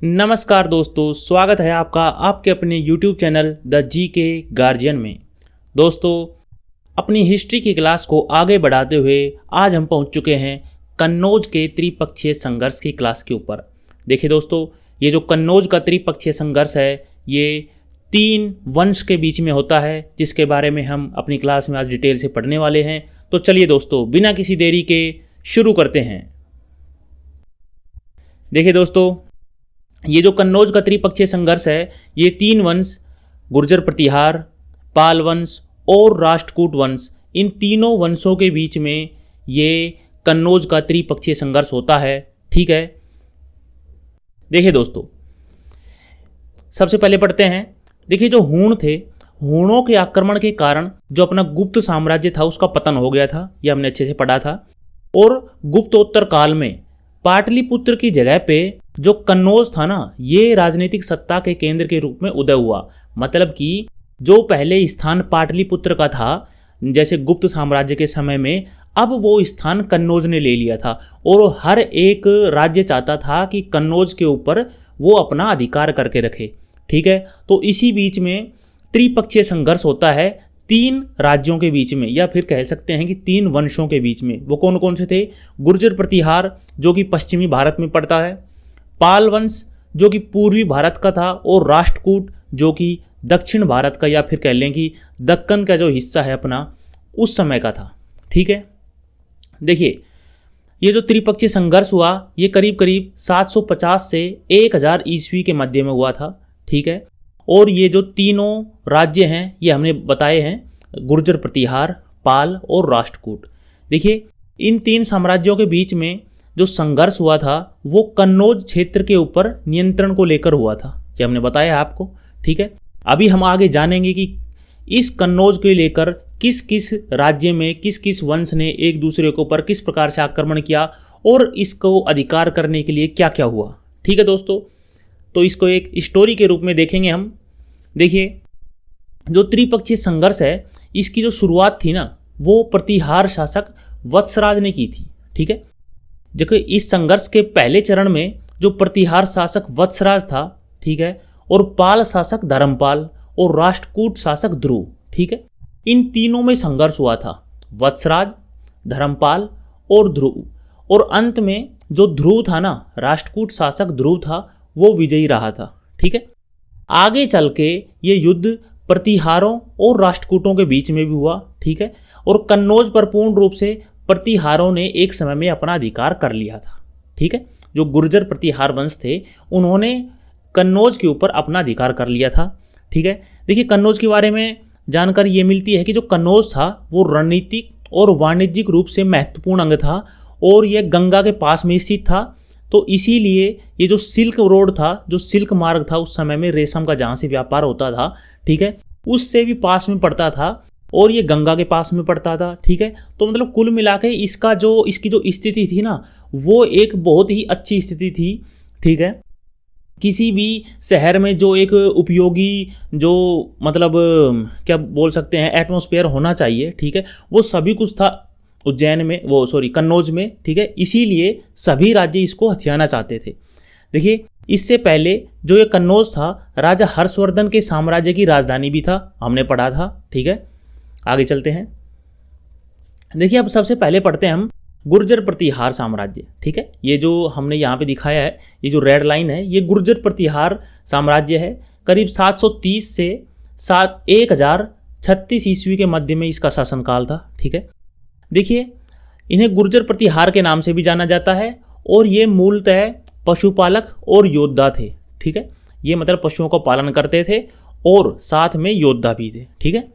नमस्कार दोस्तों, स्वागत है आपका आपके अपने YouTube channel the GK guardian में। दोस्तों, अपनी हिस्ट्री की क्लास को आगे बढ़ाते हुए आज हम पहुंच चुके हैं कन्नौज के त्रिपक्षीय संघर्ष की क्लास के ऊपर। देखिए दोस्तों, ये जो कन्नौज का त्रिपक्षीय संघर्ष है ये 3 वंश के बीच में होता है, जिसके बारे में हम अपनी क्लास में आज डिटेल से पढ़ने वाले हैं। तो चलिए दोस्तों, बिना किसी देरी के शुरू करते हैं। देखिए दोस्तों, ये जो कन्नौज का त्रिपक्षीय संघर्ष है ये 3 वंश गुर्जर प्रतिहार, पाल वंश और राष्ट्रकूट वंश, इन तीनों वंशों के बीच में ये कन्नौज का त्रिपक्षीय संघर्ष होता है। ठीक है, देखिए दोस्तों, सबसे पहले पढ़ते हैं। देखिए, जो हूण थे, हूणों के आक्रमण के कारण जो अपना गुप्त साम्राज्य था उसका पतन हो गया था, यह हमने अच्छे से पढ़ा था। और गुप्तोत्तर काल में पाटलिपुत्र की जगह पे जो कन्नौज था ना, ये राजनीतिक सत्ता के केंद्र के रूप में उदय हुआ। मतलब कि जो पहले स्थान पाटलिपुत्र का था, जैसे गुप्त साम्राज्य के समय में, अब वो स्थान कन्नौज ने ले लिया था। और हर एक राज्य चाहता था कि कन्नौज के ऊपर वो अपना अधिकार करके रखे। ठीक है, तो इसी बीच में त्रिपक्षीय संघर्ष होता है 3 राज्यों के बीच में, या फिर कह सकते हैं कि 3 वंशों के बीच में। वो कौन कौन से थे? गुर्जर प्रतिहार जो कि पश्चिमी भारत में पड़ता है, पाल वंश जो कि पूर्वी भारत का था, और राष्ट्रकूट जो कि दक्षिण भारत का, या फिर कह लें कि दक्कन का जो हिस्सा है अपना, उस समय का था। ठीक है, देखिए, ये जो त्रिपक्षीय संघर्ष हुआ ये करीब करीब 750 से 1000 ईस्वी के मध्य में हुआ था। ठीक है, और ये जो तीनों राज्य हैं ये हमने बताए हैं, गुर्जर प्रतिहार, पाल और राष्ट्रकूट। देखिए, इन 3 साम्राज्यों के बीच में जो संघर्ष हुआ था वो कन्नौज क्षेत्र के ऊपर नियंत्रण को लेकर हुआ था, ये हमने बताया आपको। ठीक है, अभी हम आगे जानेंगे कि इस कन्नौज को लेकर किस किस राज्य में किस किस वंश ने एक दूसरे के ऊपर किस प्रकार से आक्रमण किया और इसको अधिकार करने के लिए क्या क्या हुआ। ठीक है दोस्तों, तो इसको एक स्टोरी के रूप में देखेंगे हम। देखिए, जो त्रिपक्षीय संघर्ष है इसकी जो शुरुआत थी ना, वो प्रतिहार शासक वत्सराज ने की थी। ठीक है, जबकि इस संघर्ष के पहले चरण में जो प्रतिहार शासक वत्सराज था, ठीक है, और पाल शासक धर्मपाल और राष्ट्रकूट शासक ध्रुव, ठीक है, इन तीनों में संघर्ष हुआ था। वत्सराज, धर्मपाल और ध्रुव। और अंत में जो ध्रुव था ना, राष्ट्रकूट शासक ध्रुव था, वो विजयी रहा था। ठीक है, आगे चल के ये युद्ध प्रतिहारों और राष्ट्रकूटों के बीच में भी हुआ। ठीक है, और कन्नौज पर पूर्ण रूप से प्रतिहारों ने एक समय में अपना अधिकार कर लिया था। ठीक है, जो गुर्जर प्रतिहार वंश थे उन्होंने कन्नौज के ऊपर अपना अधिकार कर लिया था। ठीक है, देखिए, कन्नौज के बारे में जानकारी ये मिलती है कि जो कन्नौज था वो रणनीतिक और वाणिज्यिक रूप से महत्वपूर्ण अंग था, और यह गंगा के पास में स्थित था। तो इसीलिए ये जो सिल्क रोड था, जो सिल्क मार्ग था उस समय में, रेशम का जहां से व्यापार होता था, ठीक है, उससे भी पास में पड़ता था, और ये गंगा के पास में पड़ता था। ठीक है, तो मतलब कुल मिला के इसकी जो स्थिति थी ना, वो एक बहुत ही अच्छी स्थिति थी। ठीक है, किसी भी शहर में जो एक उपयोगी, जो मतलब क्या बोल सकते हैं, एटमॉस्फेयर होना चाहिए, ठीक है, वो सभी कुछ था उज्जैन में, कन्नौज में। ठीक है, इसीलिए सभी राज्य इसको हथियाना चाहते थे। देखिए, इससे पहले जो ये कन्नौज था राजा हर्षवर्धन के साम्राज्य की राजधानी भी था, हमने पढ़ा था। ठीक है, आगे चलते हैं। देखिए, अब सबसे पहले पढ़ते हैं हम गुर्जर प्रतिहार साम्राज्य। ठीक है, ये जो हमने यहाँ पे दिखाया है, ये जो रेड लाइन है, ये गुर्जर प्रतिहार साम्राज्य है। करीब 730 से 1036 ईस्वी के मध्य में इसका शासनकाल था। ठीक है, देखिए, इन्हें गुर्जर प्रतिहार के नाम से भी जाना जाता है, और ये मूलतः पशुपालक और योद्धा थे। ठीक है, ये मतलब पशुओं का पालन करते थे और साथ में योद्धा भी थे। ठीक है,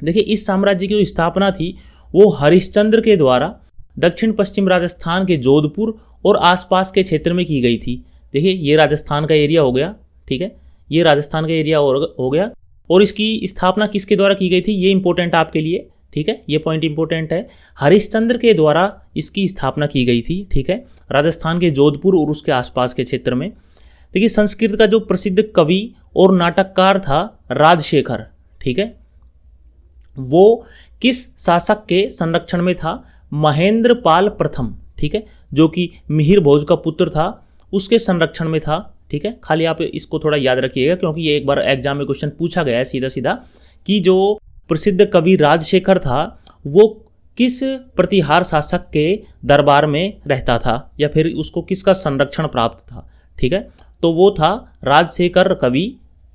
देखिए, इस साम्राज्य की जो स्थापना थी वो हरिश्चंद्र के द्वारा दक्षिण पश्चिम राजस्थान के जोधपुर और आसपास के क्षेत्र में की गई थी। देखिए, ये राजस्थान का एरिया हो गया। ठीक है, ये राजस्थान का एरिया हो गया, और इसकी स्थापना किसके द्वारा की गई थी, ये इंपॉर्टेंट आपके लिए। ठीक है, ये पॉइंट इंपॉर्टेंट है, हरिश्चंद्र के द्वारा इसकी स्थापना की गई थी। ठीक है, राजस्थान के जोधपुर और उसके आसपास के क्षेत्र में। देखिए, संस्कृत का जो प्रसिद्ध कवि और नाटककार था राजशेखर, ठीक है, वो किस शासक के संरक्षण में था? महेंद्र पाल प्रथम। ठीक है, जो कि मिहिर भोज का पुत्र था, उसके संरक्षण में था। ठीक है, खाली आप इसको थोड़ा याद रखिएगा क्योंकि ये एक बार एग्जाम में क्वेश्चन पूछा गया है सीधा सीधा कि जो प्रसिद्ध कवि राजशेखर था वो किस प्रतिहार शासक के दरबार में रहता था या फिर उसको किसका संरक्षण प्राप्त था। ठीक है, तो वो था राजशेखर कवि।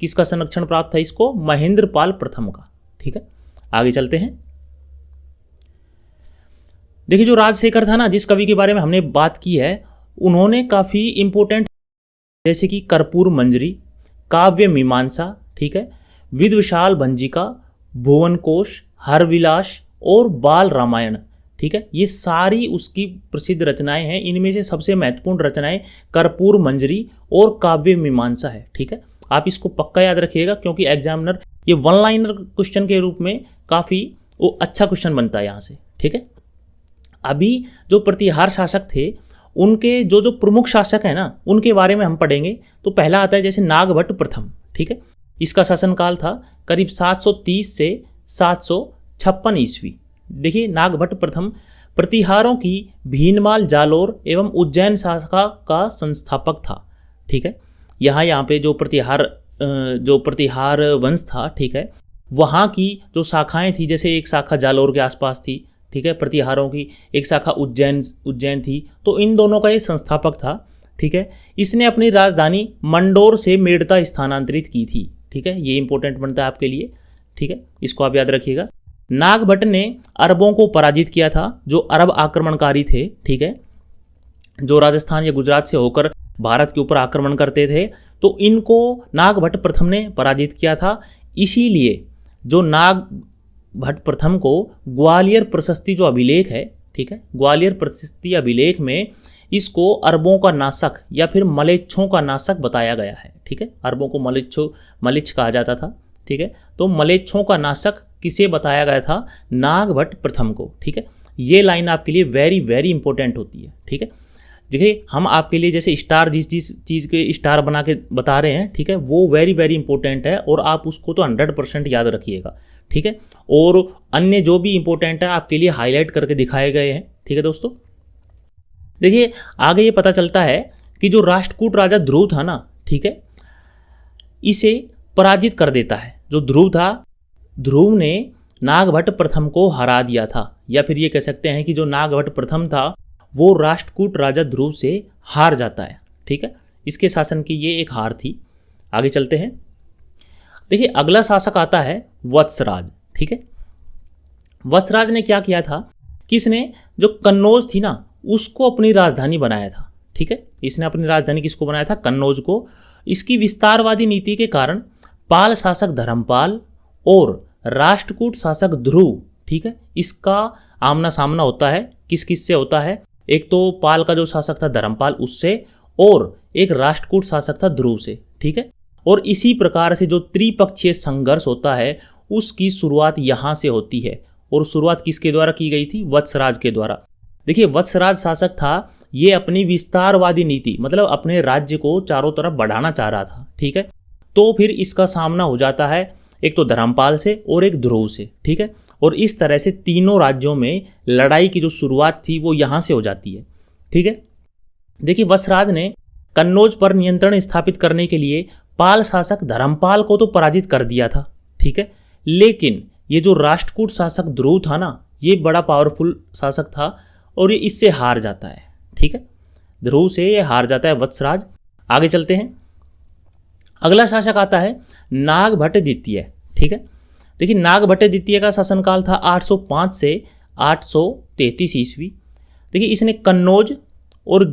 किसका संरक्षण प्राप्त था इसको? महेंद्रपाल प्रथम का। ठीक है, आगे चलते हैं। देखिए जो राजशेखर था ना, जिस कवि के बारे में हमने बात की है, उन्होंने काफी इंपोर्टेंट जैसे कि कर्पूर मंजरी, काव्य मीमांसा, ठीक है, विद्वशाल भंजिका, भुवन कोश, हरविलास और बाल रामायण। ठीक है, ये सारी उसकी प्रसिद्ध रचनाएं हैं। इनमें से सबसे महत्वपूर्ण रचनाएं कर्पूर मंजरी और काव्य मीमांसा है। ठीक है, आप इसको पक्का याद रखिएगा क्योंकि एग्जामिनर ये वन लाइनर क्वेश्चन के रूप में काफी वो अच्छा क्वेश्चन बनता है यहां से। ठीक है, अभी जो प्रतिहार शासक थे उनके जो जो प्रमुख शासक है ना उनके बारे में हम पढ़ेंगे। तो पहला आता है जैसे नागभट्ट प्रथम। ठीक है, इसका शासनकाल था करीब 730 से 756 ईस्वी। देखिए नागभट्ट प्रथम प्रतिहारों की भीनमाल, जालोर एवं उज्जैन शाखा का संस्थापक था। ठीक है, यहाँ पे जो प्रतिहार वंश था, ठीक है, वहाँ की जो शाखाएं थी, जैसे एक शाखा जालोर के आसपास थी, ठीक है, प्रतिहारों की एक शाखा उज्जैन थी, तो इन दोनों का ये संस्थापक था। ठीक है, इसने अपनी राजधानी मंडोर से मेड़ता स्थानांतरित की थी। ठीक है, ये इंपॉर्टेंट बनता है आपके लिए। ठीक है, इसको आप याद रखिएगा। नागभट्ट ने अरबों को पराजित किया था, जो अरब आक्रमणकारी थे। ठीक है, जो राजस्थान या गुजरात से होकर भारत के ऊपर आक्रमण करते थे, तो इनको नागभट्ट प्रथम ने पराजित किया था। इसीलिए जो नागभट्ट प्रथम को ग्वालियर प्रशस्ति जो अभिलेख है, ठीक है, ग्वालियर प्रशस्ति अभिलेख में इसको अरबों का नाशक या फिर मलेच्छों का नाशक बताया गया है। ठीक है, अरबों को मलेच्छ कहा जाता था। ठीक है, तो मलेच्छों का नाशक किसे बताया गया था? नागभट्ट प्रथम को। ठीक है, ये लाइन आपके लिए वेरी वेरी इंपॉर्टेंट होती है। ठीक है, देखिए हम आपके लिए जैसे स्टार जिस चीज़ के स्टार बना के बता रहे हैं, ठीक है, वो वेरी वेरी इंपॉर्टेंट है और आप उसको तो 100% याद रखिएगा। ठीक है, और अन्य जो भी इंपॉर्टेंट है आपके लिए हाईलाइट करके दिखाए गए हैं। ठीक है दोस्तों, देखिए आगे ये पता चलता है कि जो राष्ट्रकूट राजा ध्रुव था ना, ठीक है, इसे पराजित कर देता है। जो ध्रुव था, ध्रुव ने नागभट्ट प्रथम को हरा दिया था, या फिर ये कह सकते हैं कि जो नागभट्ट प्रथम था वो राष्ट्रकूट राजा ध्रुव से हार जाता है। ठीक है, इसके शासन की ये एक हार थी। आगे चलते हैं। देखिए अगला शासक आता है वत्सराज। ठीक है, वत्सराज ने क्या किया था कि इसने जो कन्नौज थी ना उसको अपनी राजधानी बनाया था। ठीक है, इसने अपनी राजधानी किसको बनाया था? कन्नौज को। इसकी विस्तारवादी नीति के कारण पाल शासक धर्मपाल और राष्ट्रकूट शासक ध्रुव, ठीक है, इसका आमना सामना होता है। किस किस से होता है? एक तो पाल का जो शासक था धर्मपाल उससे, और एक राष्ट्रकूट शासक था ध्रुव से। ठीक है, और इसी प्रकार से जो त्रिपक्षीय संघर्ष होता है उसकी शुरुआत यहां से होती है। और शुरुआत किसके द्वारा की गई थी? वत्सराज के द्वारा। देखिए वत्सराज शासक था, ये अपनी विस्तारवादी नीति मतलब अपने राज्य को चारों तरफ बढ़ाना चाह रहा था। ठीक है, तो फिर इसका सामना हो जाता है एक तो धर्मपाल से और एक ध्रुव से। ठीक है, और इस तरह से तीनों राज्यों में लड़ाई की जो शुरुआत थी वो यहां से हो जाती है। ठीक है, देखिए वत्सराज ने कन्नौज पर नियंत्रण स्थापित करने के लिए पाल शासक धर्मपाल को तो पराजित कर दिया था। ठीक है, लेकिन ये जो राष्ट्रकूट शासक ध्रुव था ना, ये बड़ा पावरफुल शासक था और ये इससे हार जाता है। ठीक है, ध्रुव से ये हार जाता है वत्सराज। आगे चलते हैं। अगला शासक आता है नागभट्ट द्वितीय। ठीक है, देखिए नागभट्ट द्वितीय का शासनकाल था 805 से 833 ईस्वी। देखिए इसने कन्नौज और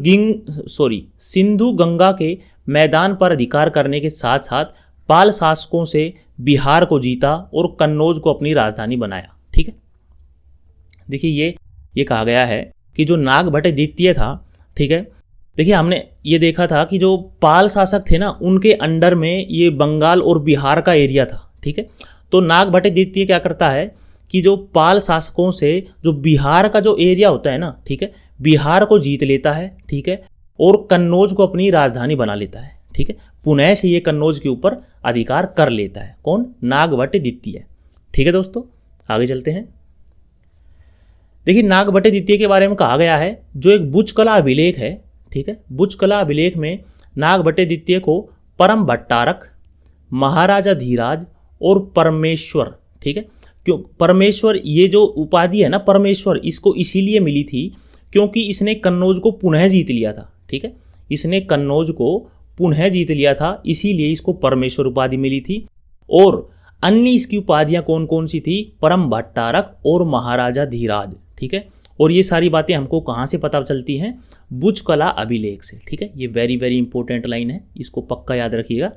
सिंधु गंगा के मैदान पर अधिकार करने के साथ साथ पाल शासकों से बिहार को जीता और कन्नौज को अपनी राजधानी बनाया। ठीक है, देखिए ये कहा गया है कि जो नागभट्ट द्वितीय था, ठीक है, देखिए हमने ये देखा था कि जो पाल शासक थे ना उनके अंडर में ये बंगाल और बिहार का एरिया था। ठीक है, तो नागभट्ट द्वितीय क्या करता है कि जो पाल शासकों से जो बिहार का जो एरिया होता है ना, ठीक है, बिहार को जीत लेता है। ठीक है, और कन्नौज को अपनी राजधानी बना लेता है। ठीक है, पुनः से ये कन्नौज के ऊपर अधिकार कर लेता है। कौन? नागभट्ट द्वितीय। ठीक है दोस्तों, आगे चलते हैं। देखिए नागभट्ट द्वितीय के बारे में कहा गया है जो एक बुज कला अभिलेख है, ठीक है। बुच कला अभिलेख में नाग भट्टे द्वितीय को परम भट्टारक, महाराजा धीराज और परमेश्वर, ठीक है। क्यों परमेश्वर, ये जो उपाधि है ना परमेश्वर, इसको इसीलिए मिली थी क्योंकि इसने कन्नौज को पुनः जीत लिया था, ठीक है। इसने कन्नौज को पुनः जीत लिया था, इसीलिए इसको परमेश्वर उपाधि मिली थी। और अन्य इसकी उपाधियां कौन कौन सी थी? परम भट्टारक और महाराजा धीराज, ठीक है। और ये सारी बातें हमको कहां से पता चलती हैं? बुच कला अभिलेख से, ठीक है। ये वेरी वेरी इंपॉर्टेंट लाइन है, इसको पक्का याद रखिएगा।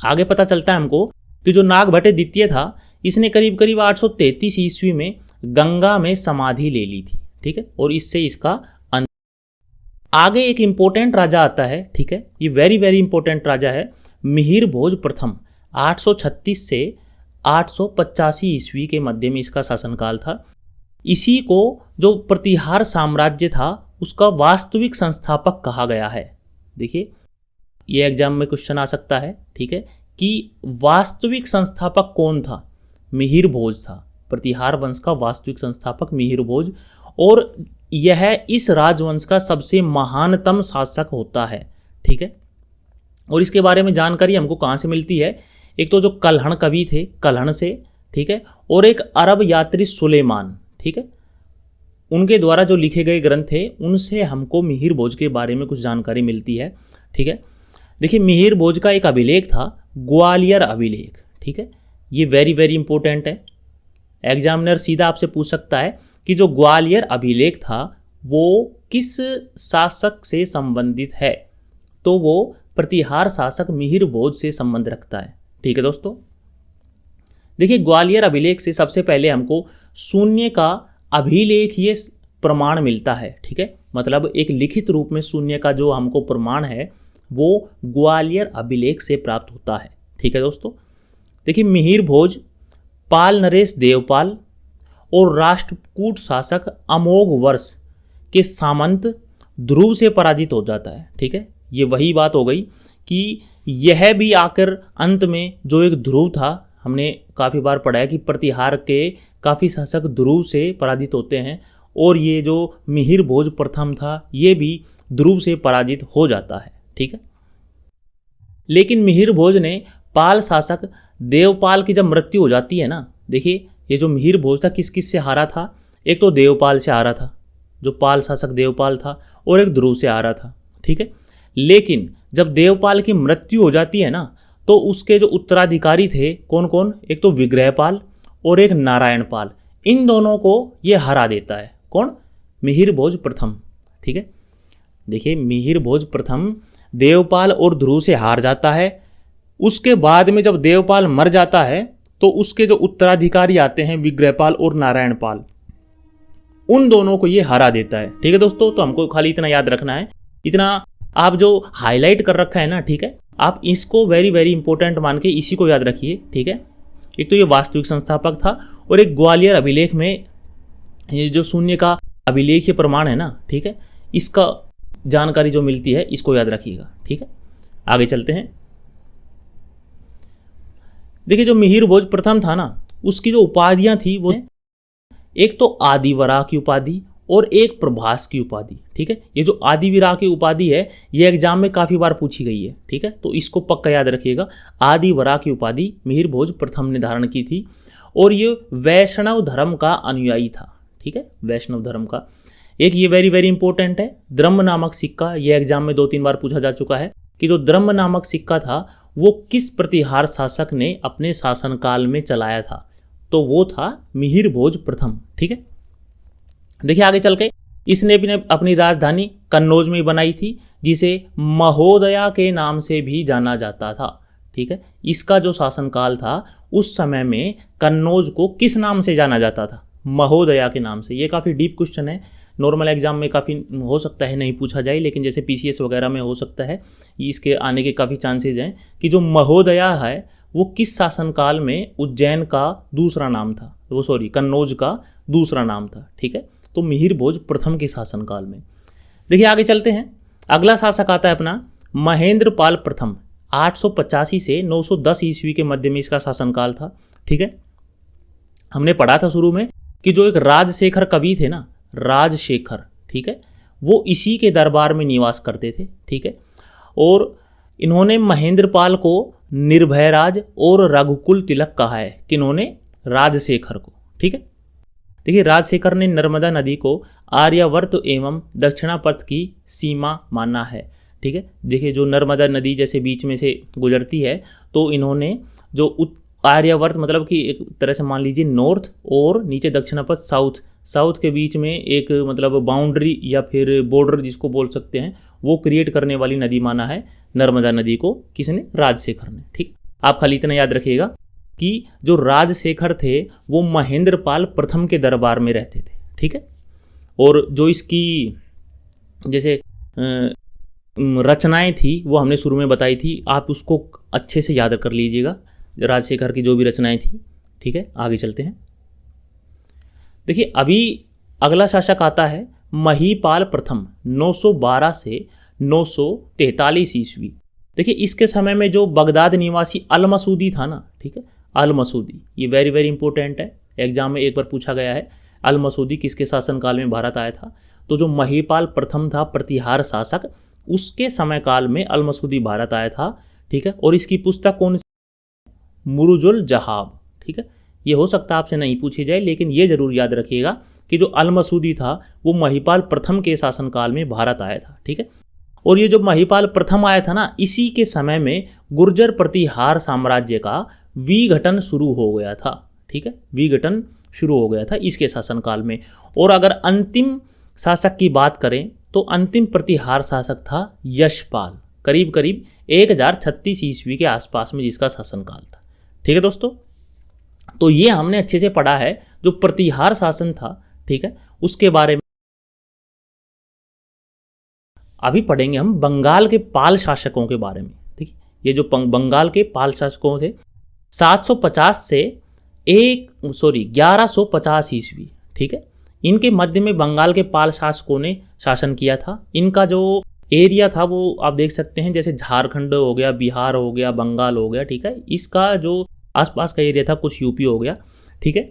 आगे पता चलता है हमको कि जो नाग भट्टे द्वितीय था, इसने करीब करीब 833 ईस्वी में गंगा में समाधि ले ली थी, ठीक है। और इससे इसका अंत। आगे एक इंपॉर्टेंट राजा आता है, ठीक है। ये वेरी वेरी इंपॉर्टेंट राजा है, मिहिर भोज प्रथम। 836 से 885 ईस्वी के मध्य में इसका शासनकाल था। इसी को जो प्रतिहार साम्राज्य था उसका वास्तविक संस्थापक कहा गया है। देखिए ये एग्जाम में क्वेश्चन आ सकता है, ठीक है, कि वास्तविक संस्थापक कौन था? मिहिर भोज था। प्रतिहार वंश का वास्तविक संस्थापक मिहिर भोज, और यह इस राजवंश का सबसे महानतम शासक होता है, ठीक है। और इसके बारे में जानकारी हमको कहां से मिलती है? एक तो जो कल्हण कवि थे, कल्हण से, ठीक है, और एक अरब यात्री सुलेमान, ठीक है, उनके द्वारा जो लिखे गए ग्रंथ थे उनसे हमको मिहिर भोज के बारे में कुछ जानकारी मिलती है, ठीक है। देखिए मिहिर भोज का एक अभिलेख था, ग्वालियर अभिलेख, ठीक है। ये वेरी वेरी इंपॉर्टेंट है, एग्जामिनर सीधा आपसे पूछ सकता है कि जो ग्वालियर अभिलेख था वो किस शासक से संबंधित है? तो वो प्रतिहार शासक मिहिर भोज से संबंध रखता है, ठीक है दोस्तों। देखिए ग्वालियर अभिलेख से सबसे पहले हमको शून्य का अभिलेखीय प्रमाण मिलता है, ठीक है। मतलब एक लिखित रूप में शून्य का जो हमको प्रमाण है वो ग्वालियर अभिलेख से प्राप्त होता है, ठीक है दोस्तों। देखिए मिहिर भोज पाल नरेश देवपाल और राष्ट्रकूट शासक अमोघ वर्ष के सामंत ध्रुव से पराजित हो जाता है, ठीक है। ये वही बात हो गई कि यह भी आकर अंत में जो एक ध्रुव था, हमने काफ़ी बार पढ़ा है कि प्रतिहार के काफ़ी शासक ध्रुव से पराजित होते हैं, और ये जो मिहिर भोज प्रथम था ये भी ध्रुव से पराजित हो जाता है, ठीक है। लेकिन मिहिर भोज ने पाल शासक देवपाल की जब मृत्यु हो जाती है ना, देखिए ये जो मिहिर भोज था किस किस से हारा था? एक तो देवपाल से हारा था, जो पाल शासक देवपाल था, और एक ध्रुव से हारा था, ठीक है। लेकिन जब देवपाल की मृत्यु हो जाती है ना, तो उसके जो उत्तराधिकारी थे कौन कौन? एक तो विग्रहपाल और एक नारायणपाल, इन दोनों को ये हरा देता है। कौन? मिहिर भोज प्रथम, ठीक है। देखिए मिहिर भोज प्रथम देवपाल और ध्रुव से हार जाता है। उसके बाद में जब देवपाल मर जाता है तो उसके जो उत्तराधिकारी आते हैं विग्रहपाल और नारायणपाल, उन दोनों को ये हरा देता है, ठीक है दोस्तों। तो हमको खाली इतना याद रखना है, इतना आप जो हाईलाइट कर रखा है ना, ठीक है, आप इसको वेरी वेरी इंपॉर्टेंट मान के इसी को याद रखिए, ठीक है। एक तो ये वास्तविक संस्थापक था, और एक ग्वालियर अभिलेख में ये जो शून्य का अभिलेखीय प्रमाण है ना, ठीक है, इसका जानकारी जो मिलती है इसको याद रखिएगा, ठीक है। आगे चलते हैं। देखिए जो मिहिर भोज प्रथम था ना, उसकी जो उपाधियां थी वो एक तो आदिवरा की उपाधि और एक प्रभास की उपाधि, ठीक है। ये जो आदिविरा की उपाधि है ये एग्जाम में काफी बार पूछी गई है, ठीक है, तो इसको पक्का याद रखिएगा। आदिवरा की उपाधि मिहिर भोज प्रथम ने धारण की थी, और ये वैष्णव धर्म का अनुयायी था, ठीक है, वैष्णव धर्म का। एक ये वेरी वेरी इंपॉर्टेंट है, द्रह्म नामक सिक्का, ये एग्जाम में 2-3 बार पूछा जा चुका है कि जो द्रह्म नामक सिक्का था वो किस प्रतिहार शासक ने अपने शासनकाल में चलाया था? तो वो था मिहिर भोज प्रथम, ठीक है। देखिए आगे चल के इसने भी अपनी राजधानी कन्नौज में बनाई थी, जिसे महोदया के नाम से भी जाना जाता था, ठीक है। इसका जो शासनकाल था उस समय में कन्नौज को किस नाम से जाना जाता था? महोदया के नाम से। ये काफी डीप क्वेश्चन है, नॉर्मल एग्जाम में काफ़ी हो सकता है नहीं पूछा जाए, लेकिन जैसे पीसीएस वगैरह में हो सकता है, इसके आने के काफ़ी चांसेस हैं कि जो महोदया है वो किस शासनकाल में उज्जैन का दूसरा नाम था, वो सॉरी कन्नौज का दूसरा नाम था, ठीक है। तो मिहिर भोज प्रथम के शासनकाल में। देखिए आगे चलते हैं। अगला शासक आता है अपना महेंद्र पाल प्रथम। 885 से 910 ईस्वी के मध्य में इसका शासनकाल था, ठीक है। हमने पढ़ा था शुरू में कि जो एक राजशेखर कवि थे ना, राजशेखर, ठीक है, वो इसी के दरबार में निवास करते थे। ठीक है, और इन्होंने महेंद्रपाल को निर्भयराज और रघुकुल तिलक कहा है। किन्होंने? राजशेखर को। ठीक है, देखिए राजशेखर ने नर्मदा नदी को आर्यावर्त एवं दक्षिणापथ की सीमा माना है। ठीक है, देखिए जो नर्मदा नदी जैसे बीच में से गुजरती है, तो इन्होंने जो आर्यावर्त मतलब कि एक तरह से मान लीजिए नॉर्थ और नीचे दक्षिणापथ साउथ के बीच में एक मतलब बाउंड्री या फिर बॉर्डर जिसको बोल सकते हैं, वो क्रिएट करने वाली नदी माना है नर्मदा नदी को। किसने? राजशेखर ने। ठीक, आप खाली इतना याद रखिएगा कि जो राजशेखर थे वो महेंद्रपाल प्रथम के दरबार में रहते थे। ठीक है, और जो इसकी जैसे रचनाएं थी वो हमने शुरू में बताई थी, आप उसको अच्छे से याद कर लीजिएगा, राजशेखर की जो भी रचनाएं थी। ठीक है, आगे चलते हैं। देखिए अभी अगला शासक आता है महीपाल प्रथम 912 से 943 ईस्वी। देखिए इसके समय में जो बगदाद निवासी अल मसूदी था ना, ठीक है, अल मसूदी, ये वेरी वेरी इंपॉर्टेंट है, एग्जाम में एक बार पूछा गया है, अल मसूदी किसके शासनकाल में भारत आया था? तो जो महीपाल प्रथम था प्रतिहार शासक, उसके समय काल में अल मसूदी भारत आया था। ठीक है, और इसकी पुस्तक कौन सी? मुरुजुल जहाब। ठीक है, ये हो सकता है आपसे नहीं पूछी जाए, लेकिन ये जरूर याद रखिएगा कि जो अल मसूदी था वो महीपाल प्रथम के शासनकाल में भारत आया था। ठीक है, और ये जो महीपाल प्रथम आया था ना, इसी के समय में गुर्जर प्रतिहार साम्राज्य का विघटन शुरू हो गया था। ठीक है, विघटन शुरू हो गया था इसके शासनकाल में। और अगर अंतिम शासक की बात करें तो अंतिम प्रतिहार शासक था यशपाल, करीब करीब 1036 ईस्वी के आसपास में जिसका शासनकाल था। ठीक है दोस्तों, तो ये हमने अच्छे से पढ़ा है जो प्रतिहार शासन था। ठीक है, उसके बारे में अभी पढ़ेंगे हम बंगाल के पाल शासकों के बारे में। ठीक है, ये जो बंगाल के पाल शासकों थे 750 से 1150 ईस्वी। ठीक है, इनके मध्य में बंगाल के पाल शासकों ने शासन किया था। इनका जो एरिया था वो आप देख सकते हैं, जैसे झारखंड हो गया, बिहार हो गया, बंगाल हो गया। ठीक है, इसका जो आसपास का एरिया था कुछ यूपी हो गया। ठीक है,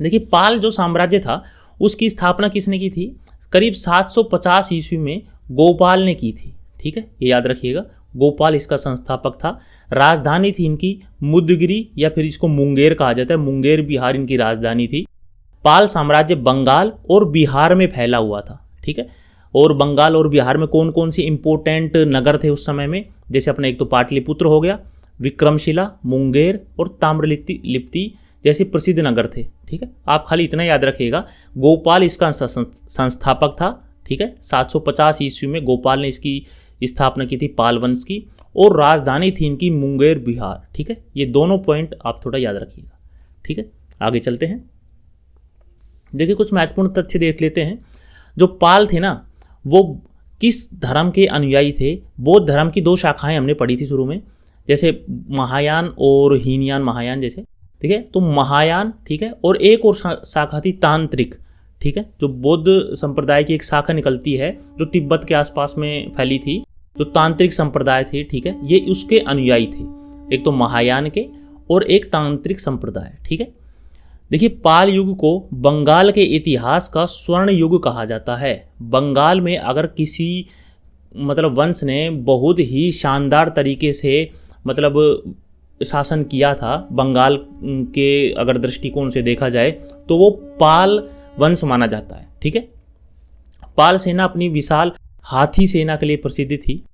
देखिए पाल जो साम्राज्य था उसकी स्थापना किसने की थी? करीब 750 ईस्वी में गोपाल ने की थी। ठीक है, ये याद रखिएगा, गोपाल इसका संस्थापक था। राजधानी थी इनकी मुदगिरी या फिर इसको मुंगेर कहा जाता है, मुंगेर बिहार इनकी राजधानी थी। पाल साम्राज्य बंगाल और बिहार में फैला हुआ था। ठीक है, और बंगाल और बिहार में कौन कौन से इंपोर्टेंट नगर थे उस समय में? जैसे अपने एक तो पाटलिपुत्र हो गया, विक्रमशिला, मुंगेर और ताम्रलिप्ति जैसे प्रसिद्ध नगर थे। ठीक है, आप खाली इतना याद रखिएगा, गोपाल इसका संस्थापक था। ठीक है, 750 ईस्वी में गोपाल ने इसकी स्थापना की थी पाल वंश की, और राजधानी थी इनकी मुंगेर बिहार। ठीक है, ये दोनों पॉइंट आप थोड़ा याद रखिएगा। ठीक है, आगे चलते हैं। देखिए कुछ महत्वपूर्ण तथ्य देख लेते हैं। जो पाल थे ना वो किस धर्म के अनुयायी थे? बौद्ध धर्म की दो शाखाएं हमने पढ़ी थी शुरू में, जैसे महायान और हीनयान महायान जैसे। ठीक है, तो महायान, ठीक है, और एक और शाखा थी तांत्रिक। ठीक है, जो बौद्ध संप्रदाय की एक शाखा निकलती है जो तिब्बत के आसपास में फैली थी, जो तांत्रिक संप्रदाय थे। ठीक है, ये उसके अनुयायी थे, एक तो महायान के और एक तांत्रिक संप्रदाय। ठीक है, देखिए पाल युग को बंगाल के इतिहास का स्वर्ण युग कहा जाता है। बंगाल में अगर किसी मतलब वंश ने बहुत ही शानदार तरीके से मतलब शासन किया था, बंगाल के अगर दृष्टिकोण से देखा जाए तो वो पाल वंश माना जाता है। ठीक है, पाल सेना अपनी विशाल हाथी सेना के लिए प्रसिद्ध थी,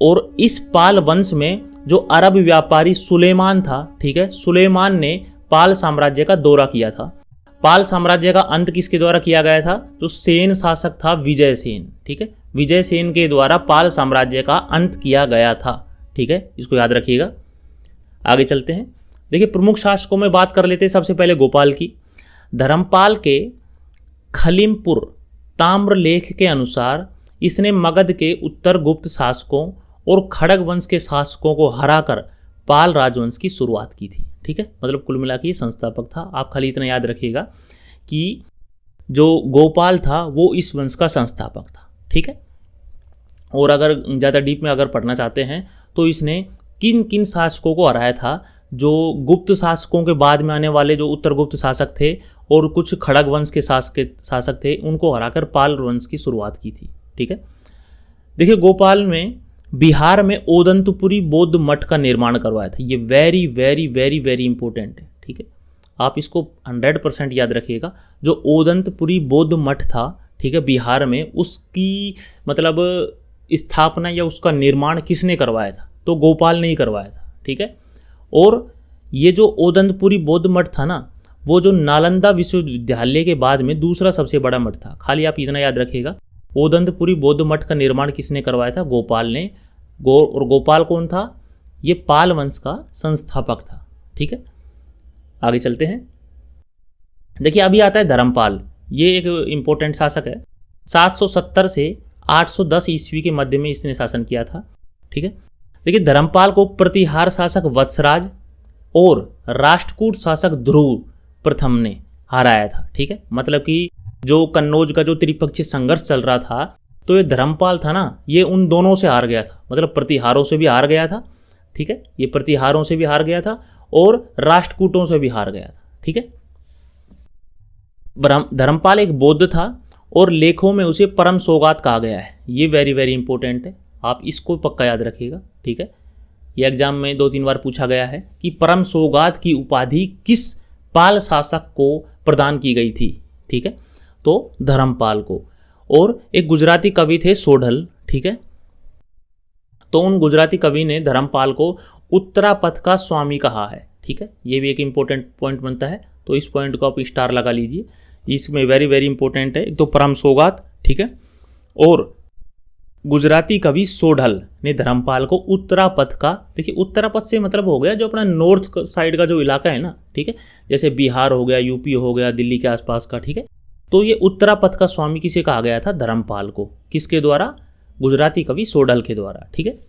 और इस पाल वंश में जो अरब व्यापारी सुलेमान था, ठीक है, सुलेमान ने पाल साम्राज्य का दौरा किया था। पाल साम्राज्य का अंत किसके द्वारा किया गया था? जो सेन शासक था विजय सेन। ठीक है, विजय सेन के द्वारा पाल साम्राज्य का अंत किया गया था। ठीक है, इसको याद रखिएगा। आगे चलते हैं। देखिए प्रमुख शासकों में बात कर लेते हैं। सबसे पहले गोपाल की। धर्मपाल के खलिमपुर ताम्रलेख के अनुसार इसने मगध के उत्तर गुप्त शासकों और खड़ग वंश के शासकों को हराकर पाल राजवंश की शुरुआत की थी। ठीक है, मतलब कुल मिला के संस्थापक था। आप खाली इतना याद रखिएगा कि जो गोपाल था वो इस वंश का संस्थापक था। ठीक है, और अगर ज़्यादा डीप में अगर पढ़ना चाहते हैं तो इसने किन किन शासकों को हराया था? जो गुप्त शासकों के बाद में आने वाले जो उत्तर गुप्त शासक थे और कुछ खड़ग वंश के शासक थे, उनको हराकर पाल वंश की शुरुआत की थी। ठीक है, देखिए गोपाल में बिहार में ओदंतपुरी बौद्ध मठ का निर्माण करवाया था। ये very very very very important है। ठीक है, आप इसको 100% याद रखिएगा। जो ओदंतपुरी बौद्ध मठ था, ठीक है, बिहार में, उसकी मतलब स्थापना या उसका निर्माण किसने करवाया था? तो गोपाल ने ही करवाया था। ठीक है, और ये जो ओदंतपुरी बौद्ध मठ था ना, वो जो नालंदा विश्वविद्यालय के बाद में दूसरा सबसे बड़ा मठ था। खाली आप इतना याद रखिएगा, ओदंतपुरी बौद्ध मठ का निर्माण किसने करवाया था? गोपाल ने। और गोपाल कौन था? ये पाल वंश का संस्थापक था। ठीक है, आगे चलते हैं। देखिए अभी आता है धर्मपाल। ये एक इंपॉर्टेंट शासक है। 770 से 810 ईस्वी के मध्य में इसने शासन किया था। ठीक है, देखिए धर्मपाल को प्रतिहार शासक वत्सराज और राष्ट्रकूट शासक ध्रुव प्रथम ने हराया था। ठीक है, मतलब कि जो कन्नौज का जो त्रिपक्षीय संघर्ष चल रहा था, तो ये धर्मपाल था ना, ये उन दोनों से हार गया था। मतलब प्रतिहारों से भी हार गया था। ठीक है, ये प्रतिहारों से भी हार गया था और राष्ट्रकूटों से भी हार गया था। ठीक है, धर्मपाल एक बौद्ध था और लेखों में उसे परम सौगात कहा गया है। ये वेरी वेरी इंपॉर्टेंट है, आप इसको पक्का याद रखिएगा। ठीक है, ये एग्जाम में 2-3 बार पूछा गया है कि परम सौगात की उपाधि किस पाल शासक को प्रदान की गई थी? ठीक है, तो धर्मपाल को। और एक गुजराती कवि थे सोढल। ठीक है, तो उन गुजराती कवि ने धर्मपाल को उत्तरापथ का स्वामी कहा है। ठीक है, ये भी एक इंपॉर्टेंट पॉइंट बनता है, तो इस पॉइंट को आप स्टार लगा लीजिए। इसमें वेरी वेरी इंपॉर्टेंट है, एक तो परम सौगात, ठीक है, और गुजराती कवि सोढल ने धर्मपाल को उत्तरापथ का, देखिए उत्तरापथ से मतलब हो गया जो अपना नॉर्थ साइड का जो इलाका है ना, ठीक है, जैसे बिहार हो गया, यूपी हो गया, दिल्ली के आसपास का। ठीक है, तो ये उत्तरापथ का स्वामी किसे कहा गया था? धर्मपाल को। किसके द्वारा? गुजराती कवि सोढल के द्वारा। ठीक है,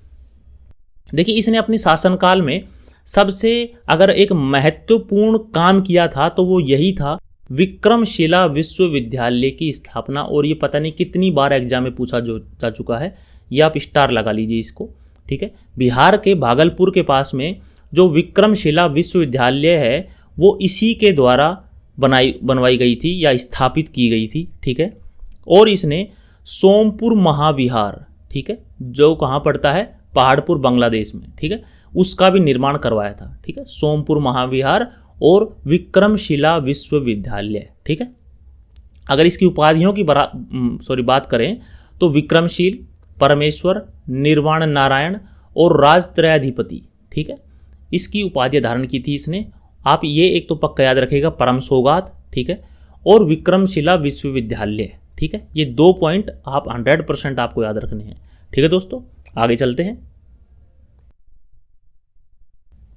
देखिए इसने अपने शासनकाल में सबसे अगर एक महत्वपूर्ण काम किया था तो वो यही था, विक्रमशिला विश्वविद्यालय की स्थापना। और ये पता नहीं कितनी बार एग्जाम में पूछा जा चुका है, ये आप स्टार लगा लीजिए इसको। ठीक है, बिहार के भागलपुर के पास में जो विक्रमशिला विश्वविद्यालय है वो इसी के द्वारा बनवाई गई थी या स्थापित की गई थी। ठीक है, और इसने सोमपुर महाविहार, ठीक है, जो कहाँ पड़ता है? पहाड़पुर बांग्लादेश में। ठीक है, उसका भी निर्माण करवाया था। ठीक है, सोमपुर महाविहार और विक्रमशिला विश्वविद्यालय। ठीक है, अगर इसकी उपाधियों की बात करें तो विक्रमशील, परमेश्वर, निर्वाण नारायण और राजत्रयाधिपति। ठीक है, इसकी उपाधि धारण की थी इसने। आप ये एक तो पक्का याद रखिएगा, परम सौगात, ठीक है, और विक्रमशिला विश्वविद्यालय। ठीक है, ये 2 पॉइंट आप 100% आपको याद रखने हैं। ठीक है दोस्तों, आगे चलते हैं।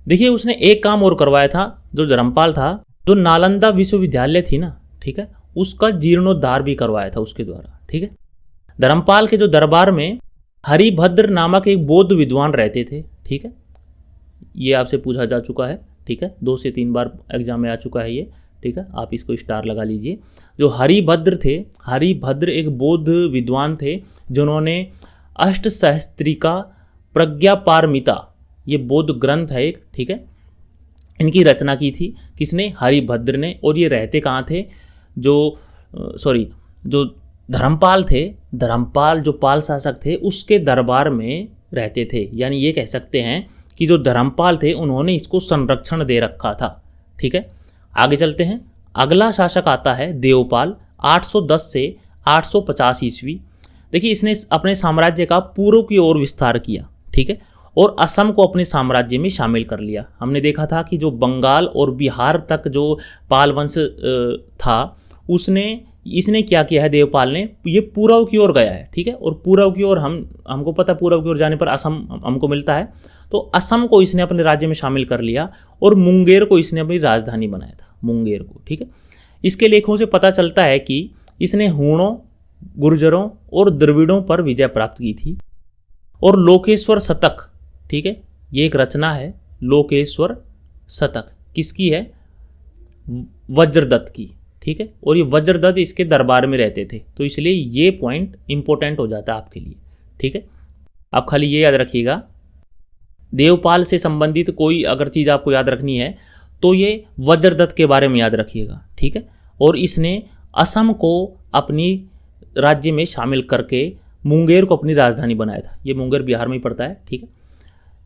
देखिए उसने एक काम और करवाया था, जो धर्मपाल था, जो नालंदा विश्वविद्यालय थी ना, ठीक है, उसका जीर्णोद्धार भी करवाया था उसके द्वारा। ठीक है, धर्मपाल के जो दरबार में हरिभद्र नामक एक बौद्ध विद्वान रहते थे। ठीक है, ये आपसे पूछा जा चुका है। ठीक है, 2 से 3 बार एग्जाम में आ चुका है ये। ठीक है, आप इसको स्टार लगा लीजिए। जो हरिभद्र थे, हरिभद्र एक बौद्ध विद्वान थे जिन्होंने अष्टसहस्त्रिका प्रज्ञापारमिता, ये बौद्ध ग्रंथ है एक, ठीक है, इनकी रचना की थी। किसने? हरिभद्र ने। और ये रहते कहाँ थे? जो धर्मपाल थे, धर्मपाल जो पाल शासक थे उसके दरबार में रहते थे। यानी ये कह सकते हैं कि जो धर्मपाल थे उन्होंने इसको संरक्षण दे रखा था। ठीक है, आगे चलते हैं। अगला शासक आता है देवपाल, 810 से 850 ईस्वी। देखिए इसने अपने साम्राज्य का पूर्व की ओर विस्तार किया। ठीक है, और असम को अपने साम्राज्य में शामिल कर लिया। हमने देखा था कि जो बंगाल और बिहार तक जो पाल वंश था, इसने क्या किया है? देवपाल ने ये पूर्व की ओर गया है। ठीक है, और पूर्व की ओर हमको पता, पूर्व की ओर जाने पर असम हमको मिलता है। तो असम को इसने अपने राज्य में शामिल कर लिया और मुंगेर को इसने अपनी राजधानी बनाया था, मुंगेर को। ठीक है, इसके लेखों से पता चलता है कि इसने हूणों, गुर्जरों और द्रविड़ों पर विजय प्राप्त की थी। और लोकेश्वर शतक, ठीक है, ये एक रचना है, लोकेश्वर शतक किसकी है? वज्रदत्त की। ठीक है, और ये वज्रदत्त इसके दरबार में रहते थे, तो इसलिए ये पॉइंट इंपॉर्टेंट हो जाता है आपके लिए। ठीक है, आप खाली ये याद रखिएगा, देवपाल से संबंधित कोई अगर चीज आपको याद रखनी है तो ये वज्रदत्त के बारे में याद रखिएगा। ठीक है, और इसने असम को अपनी राज्य में शामिल करके मुंगेर को अपनी राजधानी बनाया था। ये मुंगेर बिहार में ही पड़ता है, ठीक है।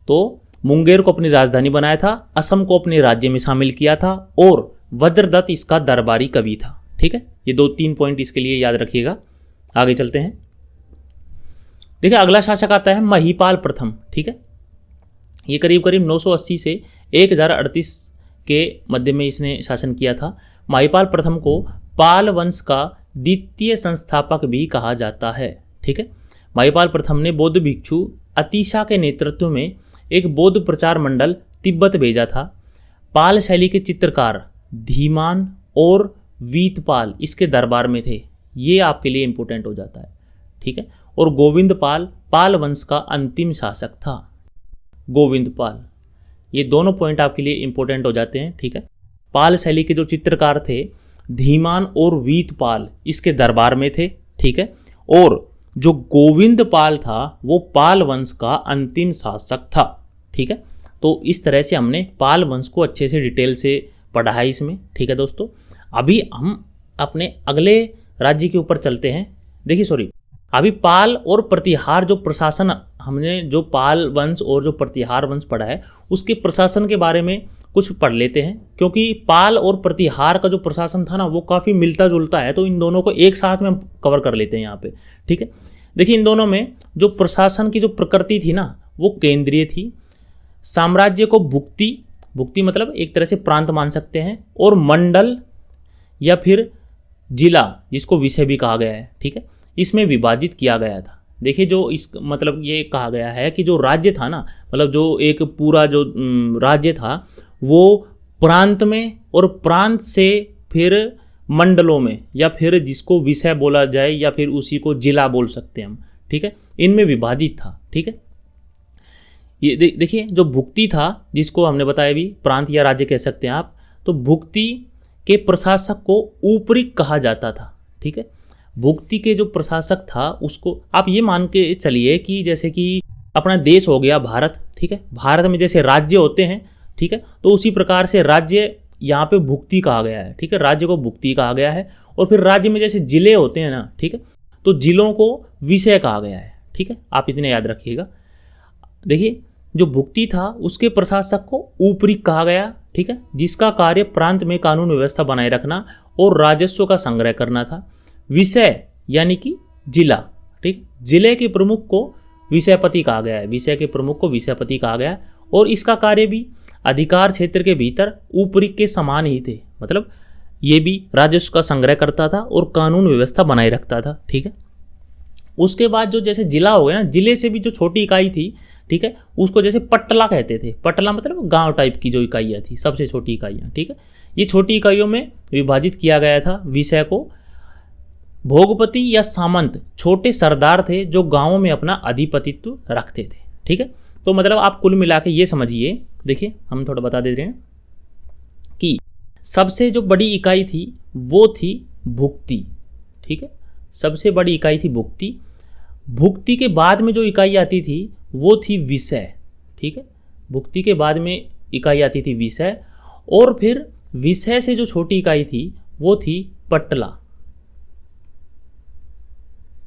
तो मुंगेर को अपनी राजधानी बनाया था, असम को अपने राज्य में शामिल किया था और वज्रदत्त इसका दरबारी कवि था, ठीक है। ये 2-3 पॉइंट इसके लिए याद रखिएगा। आगे चलते हैं। देखिए अगला शासक आता है महिपाल प्रथम, ठीक है। ये करीब करीब 980 से 1038 के मध्य में इसने शासन किया था। महिपाल प्रथम को पाल वंश का द्वितीय संस्थापक भी कहा जाता है, ठीक है। महिपाल प्रथम ने बौद्ध भिक्षु अतिशा के नेतृत्व में एक बौद्ध प्रचार मंडल तिब्बत भेजा था। पाल शैली के चित्रकार धीमान और वीतपाल इसके दरबार में थे। ये आपके लिए इंपॉर्टेंट हो जाता है, ठीक है। और गोविंद पाल पाल वंश का अंतिम शासक था। गोविंद पाल, ये दोनों पॉइंट आपके लिए इंपॉर्टेंट हो जाते हैं, ठीक है। पाल शैली के जो चित्रकार थे धीमान और वीतपाल इसके दरबार में थे, ठीक है। और जो गोविंद पाल था वो पाल वंश का अंतिम शासक था, ठीक है। तो इस तरह से हमने पाल वंश को अच्छे से डिटेल से पढ़ा है इसमें, ठीक है दोस्तों। अभी हम अपने अगले राज्य के ऊपर चलते हैं। देखिए अभी पाल और प्रतिहार जो प्रशासन, हमने जो पाल वंश और जो प्रतिहार वंश पढ़ा है उसके प्रशासन के बारे में कुछ पढ़ लेते हैं, क्योंकि पाल और प्रतिहार का जो प्रशासन था ना वो काफ़ी मिलता जुलता है, तो इन दोनों को एक साथ में हम कवर कर लेते हैं यहाँ पे, ठीक है। देखिए इन दोनों में जो प्रशासन की जो प्रकृति थी ना वो केंद्रीय थी। साम्राज्य को भुक्ति मतलब एक तरह से प्रांत मान सकते हैं, और मंडल या फिर जिला जिसको विषय भी कहा गया है, ठीक है, इसमें विभाजित किया गया था। देखिए जो इस मतलब ये कहा गया है कि जो राज्य था ना, मतलब जो एक पूरा जो राज्य था वो प्रांत में और प्रांत से फिर मंडलों में या फिर जिसको विषय बोला जाए या फिर उसी को जिला बोल सकते हैं हम, ठीक है, इनमें विभाजित था, ठीक है। ये देखिए जो भुक्ति था जिसको हमने बताया भी प्रांत या राज्य कह सकते हैं आप, तो भुक्ति के प्रशासक को ऊपरिक कहा जाता था, ठीक है। भुक्ति के जो प्रशासक था उसको आप ये मान के चलिए कि जैसे कि अपना देश हो गया भारत, ठीक है, भारत में जैसे राज्य होते हैं, ठीक है, तो उसी प्रकार से राज्य यहाँ पे भुक्ति कहा गया है, ठीक है, राज्य को भुक्ति कहा गया है। और फिर राज्य में जैसे जिले होते हैं ना, ठीक है, तो जिलों को विषय कहा गया है, ठीक है, आप इतने याद रखिएगा। देखिए जो भुक्ति था उसके प्रशासक को ऊपरिक कहा गया, ठीक है, जिसका कार्य प्रांत में कानून व्यवस्था बनाए रखना और राजस्व का संग्रह करना था। विषय यानी कि जिला, ठीक, जिले के प्रमुख को विषयपति कहा गया है, विषय के प्रमुख को विषयपति कहा गया है। और इसका कार्य भी अधिकार क्षेत्र के भीतर ऊपरिक के समान ही थे, मतलब ये भी राजस्व का संग्रह करता था और कानून व्यवस्था बनाए रखता था, ठीक है। उसके बाद जो जैसे जिला हो गया ना, जिले से भी जो छोटी इकाई थी, ठीक है, उसको जैसे पटला कहते थे। पटला मतलब गांव टाइप की जो इकाइयाँ थी, सबसे छोटी इकाइयाँ, ठीक है, ये छोटी इकाइयों में विभाजित किया गया था विषय को। भोगपति या सामंत छोटे सरदार थे जो गांवों में अपना अधिपतित्व रखते थे, ठीक है। तो मतलब आप कुल मिला के ये समझिए, देखिए हम थोड़ा बता दे रहे हैं कि सबसे जो बड़ी इकाई थी वो थी भुक्ति, ठीक है, सबसे बड़ी इकाई थी भुक्ति। भुक्ति के बाद में जो इकाई आती थी वो थी विषय, ठीक है, भुक्ति के बाद में इकाई आती थी विषय, और फिर विषय से जो छोटी इकाई थी वो थी पटला,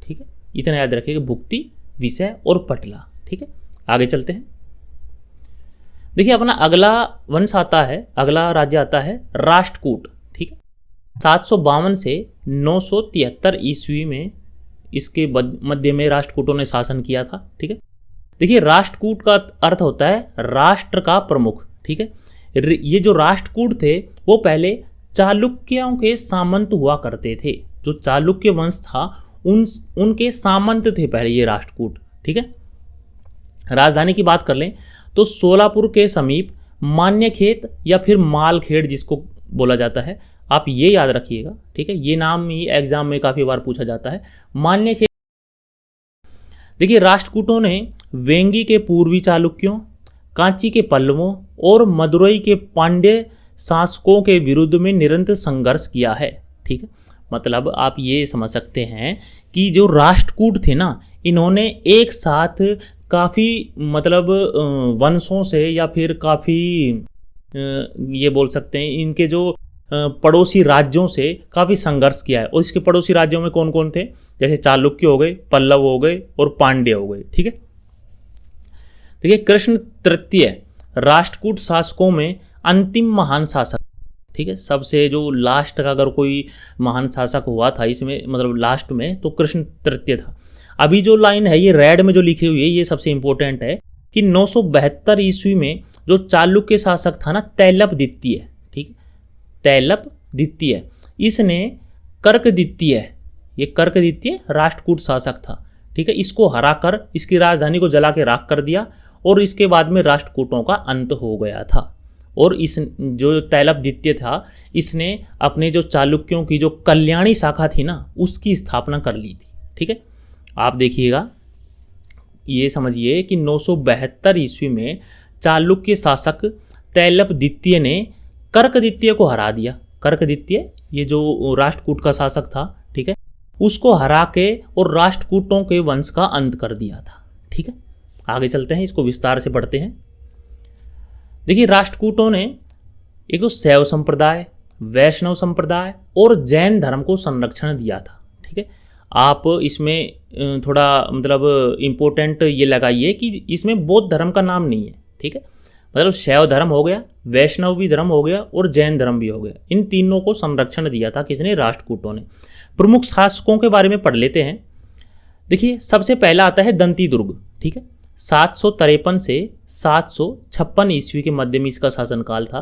ठीक है, इतना याद रखिएगा, भुक्ति, विषय और पटला, ठीक है। आगे चलते हैं। देखिए अपना अगला वंश आता है, अगला राज्य आता है राष्ट्रकूट, ठीक है। 752 से 973 ईस्वी में इसके मध्य में राष्ट्रकूटों ने शासन किया था, ठीक है। देखिए राष्ट्रकूट का अर्थ होता है राष्ट्र का प्रमुख, ठीक है। ये जो राष्ट्रकूट थे वो पहले चालुक्यों के सामंत हुआ करते थे। जो चालुक्य वंश था उनके सामंत थे पहले ये राष्ट्रकूट, ठीक है। राजधानी की बात कर लें तो सोलापुर के समीप मान्यखेत या फिर मालखेड़ जिसको बोला जाता है, आप ये याद रखिएगा, ठीक है, ये नाम ही एग्जाम में काफी बार पूछा जाता है, मान्यखेत। देखिए राष्ट्रकूटों ने वेंगी के पूर्वी चालुक्यों, कांची के पल्लवों और मदुरई के पांड्य शासकों के विरुद्ध में निरंतर संघर्ष किया है, ठीक है। मतलब आप ये समझ सकते हैं कि जो राष्ट्रकूट थे ना, इन्होंने एक साथ काफ़ी मतलब वंशों से या फिर काफ़ी ये बोल सकते हैं इनके जो पड़ोसी राज्यों से काफ़ी संघर्ष किया है। और इसके पड़ोसी राज्यों में कौन कौन थे, जैसे चालुक्य हो गए, पल्लव हो गए और पांड्य हो गए। ठीक है, देखिए कृष्ण तृतीय राष्ट्रकूट शासकों में अंतिम महान शासक। ठीक है, सबसे जो लास्ट का अगर कोई महान शासक हुआ था इसमें, मतलब लास्ट में, तो कृष्ण तृतीय था। अभी जो लाइन है ये रेड में जो लिखी हुई है ये सबसे इंपॉर्टेंट है कि 972 ईस्वी में जो चालुक्य शासक था ना, तैलप द्वितीय, ठीक, तैलप द्वितीय, इसने कर्क द्वितीय, ये कर्क द्वितीय राष्ट्रकूट शासक था। ठीक है, इसको हराकर इसकी राजधानी को जला के राख कर दिया और इसके बाद में राष्ट्रकूटों का अंत हो गया था। और इस जो तैलप द्वितीय था इसने अपने जो चालुक्यों की जो कल्याणी शाखा थी ना उसकी स्थापना कर ली थी। ठीक है, आप देखिएगा, ये समझिए कि 972 ईस्वी में चालुक्य शासक तैलप द्वितीय ने कर्क द्वितीय को हरा दिया। कर्क द्वितीय ये जो राष्ट्रकूट का शासक था, ठीक है, उसको हरा के और राष्ट्रकूटों के वंश का अंत कर दिया था। ठीक है, आगे चलते हैं, इसको विस्तार से पढ़ते हैं। देखिए राष्ट्रकूटों ने एक तो शैव संप्रदाय, वैष्णव संप्रदाय और जैन धर्म को संरक्षण दिया था। ठीक है, आप इसमें थोड़ा मतलब इम्पोर्टेंट ये लगाइए कि इसमें बौद्ध धर्म का नाम नहीं है। ठीक है, मतलब शैव धर्म हो गया, वैष्णव भी धर्म हो गया और जैन धर्म भी हो गया, इन तीनों को संरक्षण दिया था किसने, राष्ट्रकूटों ने। प्रमुख शासकों के बारे में पढ़ लेते हैं। देखिए सबसे पहला आता है दंती दुर्ग। ठीक है, 753 से 756 ईस्वी के मध्य में इसका शासनकाल था।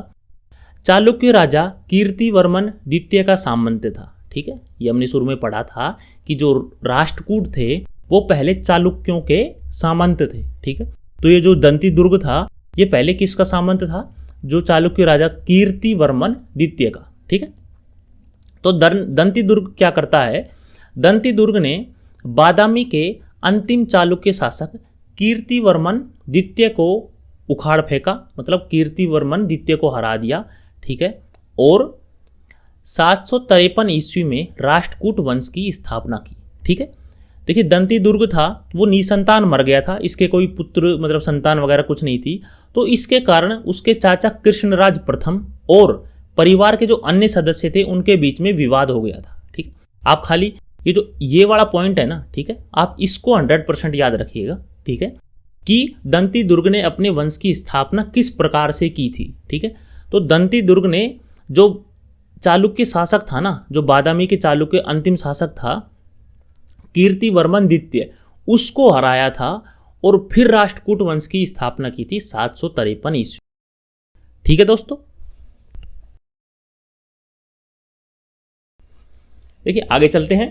चालुक्य राजा कीर्तिवर्मन द्वितीय का सामंत था। ठीक है, ये हमने शुरू में पढ़ा था कि जो राष्ट्रकूट थे वो पहले चालुक्यों के सामंत थे। ठीक है, तो ये जो दंती दुर्ग था ये पहले किसका सामंत था, जो चालुक्य राजा कीर्तिवर्मन द्वितीय का। ठीक है, तो दंती दुर्ग क्या करता है, दंती दुर्ग ने बादामी के अंतिम चालुक्य शासक कीर्तिवर्मन द्वितीय को उखाड़ फेंका, मतलब कीर्तिवर्मन द्वितीय को हरा दिया। ठीक है, और 753 ईस्वी में राष्ट्रकूट वंश की स्थापना की। ठीक है, देखिए दंती दुर्ग था वो निसंतान मर गया था, इसके कोई पुत्र मतलब संतान वगैरह कुछ नहीं थी, तो इसके कारण उसके चाचा कृष्णराज प्रथम और परिवार के जो अन्य सदस्य थे उनके बीच में विवाद हो गया था। ठीक है, आप खाली ये जो ये वाला पॉइंट है ना, ठीक है, आप इसको 100% याद रखिएगा। ठीक है, कि दंती दुर्ग ने अपने वंश की स्थापना किस प्रकार से की थी। ठीक है, तो दंती दुर्ग ने जो चालुक्य शासक था ना, जो बादामी के चालुक्य अंतिम शासक था कीर्तिवर्मन द्वितीय, उसको हराया था और फिर राष्ट्रकूट वंश की स्थापना की थी 753 ईस्वी। ठीक है दोस्तों, देखिए आगे चलते हैं।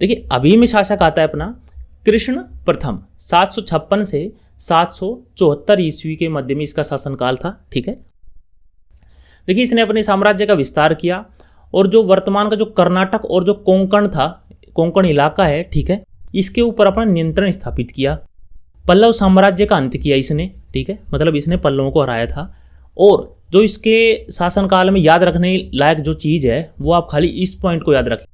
देखिए अभी में शासक आता है अपना कृष्ण प्रथम, 756 से 774 ईस्वी के मध्य में इसका शासनकाल था। ठीक है, देखिए इसने अपने साम्राज्य का विस्तार किया और जो वर्तमान का जो कर्नाटक और जो कोंकण था, कोंकण इलाका है, ठीक है, इसके ऊपर अपना नियंत्रण स्थापित किया। पल्लव साम्राज्य का अंत किया इसने। ठीक है, मतलब इसने पल्लवों को हराया था। और जो इसके शासनकाल में याद रखने लायक जो चीज है वो आप खाली इस पॉइंट को याद रखें,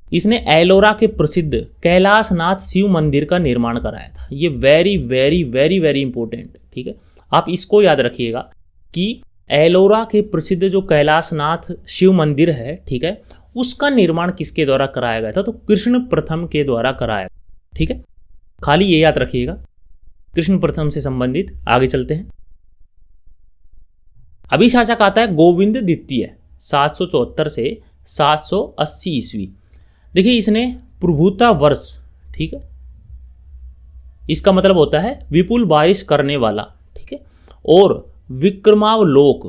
इसने एलोरा के प्रसिद्ध कैलाशनाथ शिव मंदिर का निर्माण कराया था। ये very very very very important. ठीक है, आप इसको याद रखिएगा कि एलोरा के प्रसिद्ध जो कैलाशनाथ शिव मंदिर है, ठीक है, उसका निर्माण किसके द्वारा कराया गया था, तो कृष्ण प्रथम के द्वारा कराया। ठीक है, खाली ये याद रखिएगा, कृष्ण प्रथम से संबंधित। आगे चलते हैं। अभी शासक आता है गोविंद द्वितीय, 774 से 780 ईस्वी। देखिए इसने प्रभुता वर्ष, ठीक है, इसका मतलब होता है विपुल बारिश करने वाला। ठीक है, और विक्रमावलोक,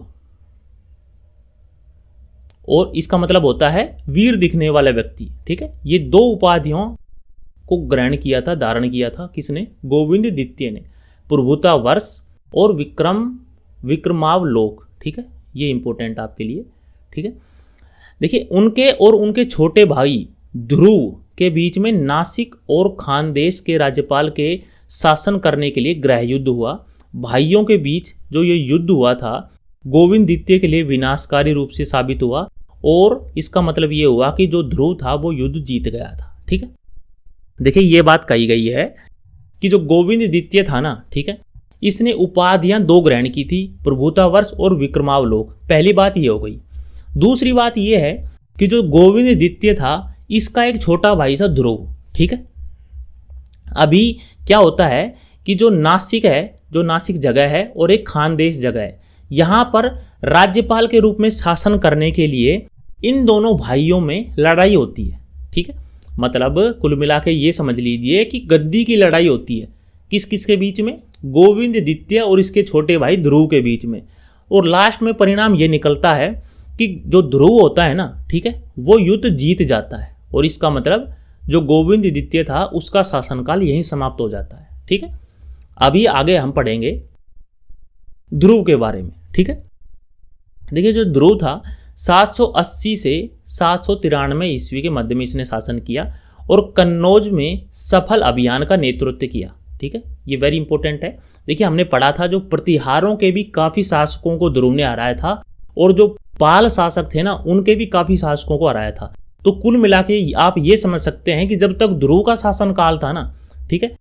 और इसका मतलब होता है वीर दिखने वाला व्यक्ति। ठीक है, ये दो उपाधियों को ग्रहण किया था, धारण किया था किसने, गोविंद द्वितीय ने, प्रभुता वर्ष और विक्रमावलोक। ठीक है, ये इंपॉर्टेंट आपके लिए। ठीक है, देखिए उनके और उनके छोटे भाई ध्रुव के बीच में नासिक और खानदेश के राज्यपाल के शासन करने के लिए गृह युद्ध हुआ। भाइयों के बीच जो ये युद्ध हुआ था गोविंद द्वितीय के लिए विनाशकारी रूप से साबित हुआ और इसका मतलब ये हुआ कि जो ध्रुव था वो युद्ध जीत गया था। ठीक है, देखिए ये बात कही गई है कि जो गोविंद द्वितीय था ना, ठीक है, इसने उपाधियां दो ग्रहण की थी, प्रभुतावर्ष और विक्रमावलोक। पहली बात ये हो गई। दूसरी बात ये है कि जो गोविंद द्वितीय था इसका एक छोटा भाई था ध्रुव। ठीक है, अभी क्या होता है कि जो नासिक है, जो नासिक जगह है और एक खानदेश जगह है, यहां पर राज्यपाल के रूप में शासन करने के लिए इन दोनों भाइयों में लड़ाई होती है। ठीक है, मतलब कुल मिला के ये समझ लीजिए कि गद्दी की लड़ाई होती है। किस किस के बीच में? गोविंद द्वितीय और इसके छोटे भाई ध्रुव के बीच में। और लास्ट में परिणाम ये निकलता है कि जो ध्रुव होता है ना, ठीक है, वो युद्ध जीत जाता है और इसका मतलब जो गोविंद द्वितीय था उसका शासनकाल यहीं समाप्त हो जाता है। ठीक है, अभी आगे हम पढ़ेंगे ध्रुव के बारे में। ठीक है, देखिए जो ध्रुव था 780 से 793 ईस्वी के मध्य में इसने शासन किया और कन्नौज में सफल अभियान का नेतृत्व किया। ठीक है, ये वेरी इंपॉर्टेंट है। देखिए हमने पढ़ा था जो प्रतिहारों के भी काफी शासकों को ध्रुव ने हराया था और जो पाल शासक थे ना उनके भी काफी शासकों को हराया था। तो कुल मिला के आप ये समझ सकते हैं कि जब तक ध्रुव का शासनकाल था ना, ठीक है,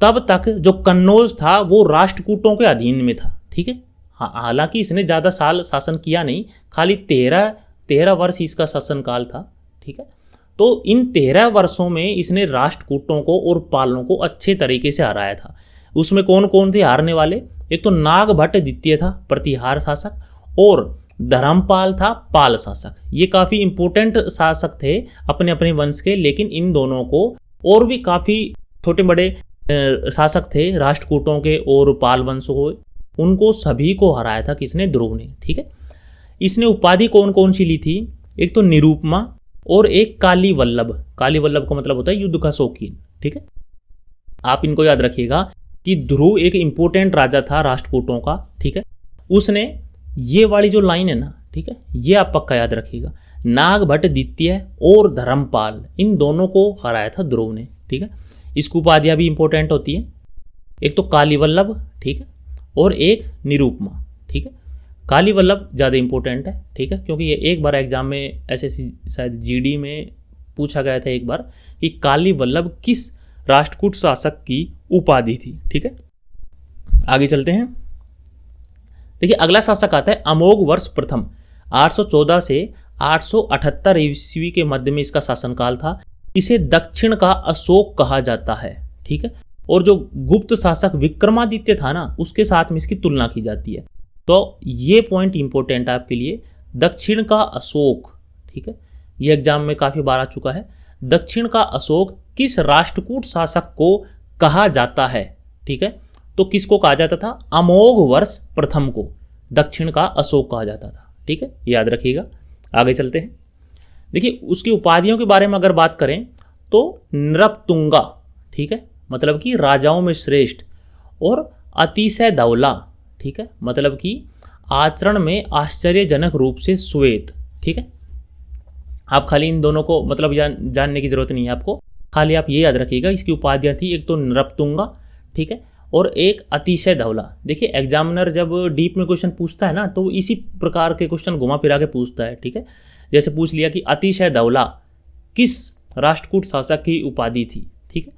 तब तक जो कन्नौज था वो राष्ट्रकूटों के अधीन में था। ठीक है, हालांकि इसने ज्यादा साल शासन किया नहीं, खाली 13 वर्ष इसका शासनकाल था। ठीक है, तो इन 13 वर्षों में इसने राष्ट्रकूटों को और पालों को अच्छे तरीके से हराया था। उसमें कौन कौन थे हारने वाले? एक तो नागभट्ट द्वितीय था प्रतिहार शासक, और धर्मपाल था पाल शासक। ये काफी इंपोर्टेंट शासक थे अपने अपने वंश के, लेकिन इन दोनों को और भी काफी छोटे बड़े शासक थे राष्ट्रकूटों के और पाल वंशों को, उनको सभी को हराया था किसने? ध्रुव ने। ठीक है, इसने उपाधि कौन कौन सी ली थी? एक तो निरूपमा और एक काली वल्लभ। काली वल्लभ का मतलब होता है युद्ध का शौकीन। ठीक है, आप इनको याद रखिएगा कि ध्रुव एक इंपोर्टेंट राजा था राष्ट्रकूटों का। ठीक है, उसने ये वाली जो लाइन है ना, ठीक है, ये आप पक्का याद रखिएगा, नागभट्ट द्वितीय और धर्मपाल इन दोनों को हराया था ध्रुव ने। ठीक है, इसकी उपाधियां भी इंपॉर्टेंट होती है, एक तो काली वल्लभ, ठीक है, और एक निरूपमा। ठीक है, काली वल्लभ ज्यादा इंपॉर्टेंट है। ठीक है, क्योंकि ये एक बार एग्जाम में एसएससी शायद जीडी में पूछा गया था एक बार कि काली वल्लभ किस राष्ट्रकूट शासक की उपाधि थी। ठीक है, आगे चलते हैं। देखिए अगला शासक आता है अमोघ वर्ष प्रथम। 814 से 878 ईस्वी के मध्य में इसका शासनकाल था। इसे दक्षिण का अशोक कहा जाता है। ठीक है, और जो गुप्त शासक विक्रमादित्य था ना उसके साथ में इसकी तुलना की जाती है। तो ये पॉइंट इंपॉर्टेंट है आपके लिए, दक्षिण का अशोक। ठीक है, ये एग्जाम में काफी बार आ चुका है। दक्षिण का अशोक किस राष्ट्रकूट शासक को कहा जाता है? ठीक है, तो किसको कहा जाता था? अमोघ वर्ष प्रथम को दक्षिण का अशोक कहा जाता था। ठीक है, याद रखिएगा। आगे चलते हैं। देखिए उसकी उपाधियों के बारे में अगर बात करें तो नृपतुंगा, ठीक है, मतलब कि राजाओं में श्रेष्ठ, और अतिशय धवला, ठीक है, मतलब कि आचरण में आश्चर्यजनक रूप से श्वेत। ठीक है, आप खाली इन दोनों को मतलब जानने की जरूरत नहीं है आपको, खाली आप ये याद रखिएगा इसकी उपाधियां थी, एक तो नृपतुंगा, ठीक है, और एक अतिशय धवला। देखिए एग्जामिनर जब डीप में क्वेश्चन पूछता है ना तो इसी प्रकार के क्वेश्चन घुमा फिरा के पूछता है। ठीक है, जैसे पूछ लिया कि अतिशय धवला किस राष्ट्रकूट शासक की उपाधि थी। ठीक है,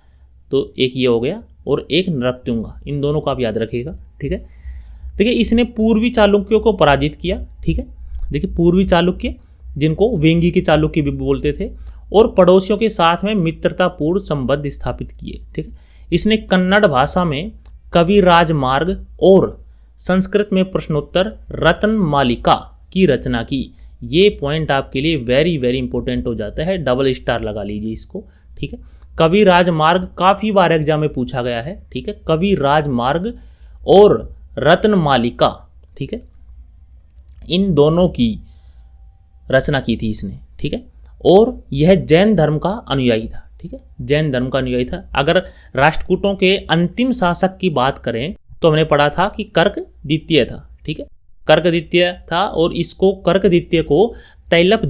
तो एक ये हो गया और एक नृपतुंगा, इन दोनों को आप याद रखिएगा। ठीक है, देखिए इसने पूर्वी चालुक्यों को पराजित किया। ठीक है, देखिए पूर्वी चालुक्य जिनको वेंगी के चालुक्य भी बोलते थे, और पड़ोसियों के साथ में मित्रतापूर्ण संबंध स्थापित किए। ठीक है, इसने कन्नड़ भाषा में कवि राजमार्ग और संस्कृत में प्रश्नोत्तर रत्न मालिका की रचना की। ये पॉइंट आपके लिए वेरी वेरी इंपॉर्टेंट हो जाता है, डबल स्टार लगा लीजिए इसको। ठीक है, कवि राजमार्ग काफी बार एग्जाम में पूछा गया है। ठीक है, कवि राजमार्ग और रत्न मालिका, ठीक है, इन दोनों की रचना की थी इसने। ठीक है, और यह जैन धर्म का अनुयायी था। ठीक है, जैन धर्म का अनुयायी था। अगर राष्ट्रकूटों के अंतिम शासक की बात करें तो हमने पढ़ा था कि कर्क द्वितीय था। ठीक है, कर्क द्वितीय था और इसको कर्क द्वितीय को तैलप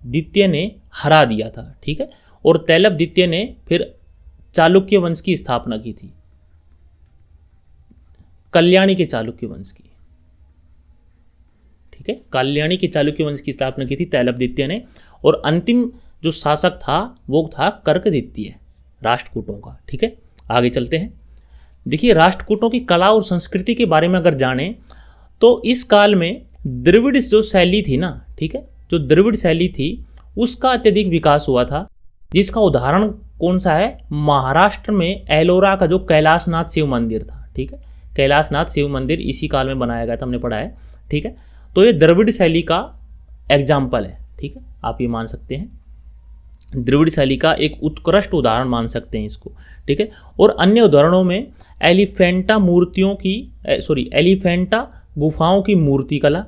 द्वितीय ने हरा दिया था। ठीक है, और तैलप द्वितीय ने फिर चालुक्य वंश की स्थापना की थी, कल्याणी के चालुक्य वंश की। ठीक है। कल्याणी के चालुक्य वंश की स्थापना की थी तैलपदित्य ने, और अंतिम जो शासक था वो था कर्कदित्य राष्ट्रकूटों का, ठीक है। आगे चलते हैं। देखिए राष्ट्रकूटों की कला और संस्कृति के बारे में अगर जानें तो इस काल में द्रविड़ जो शैली थी ना, ठीक है, जो द्रविड़ शैली थी उसका अत्यधिक विकास हुआ था, जिसका उदाहरण कौन सा है, महाराष्ट्र में एलोरा का जो कैलाशनाथ शिव मंदिर था, ठीक है। कैलाशनाथ शिव मंदिर इसी काल में बनाया गया था, हमने पढ़ा है, ठीक है। तो ये द्रविड़ शैली का एग्जाम्पल है, ठीक है, आप ये मान सकते हैं, द्रविड़ शैली का एक उत्कृष्ट उदाहरण मान सकते हैं इसको, ठीक है। और अन्य उदाहरणों में एलिफेंटा मूर्तियों की एलिफेंटा गुफाओं की मूर्ति कला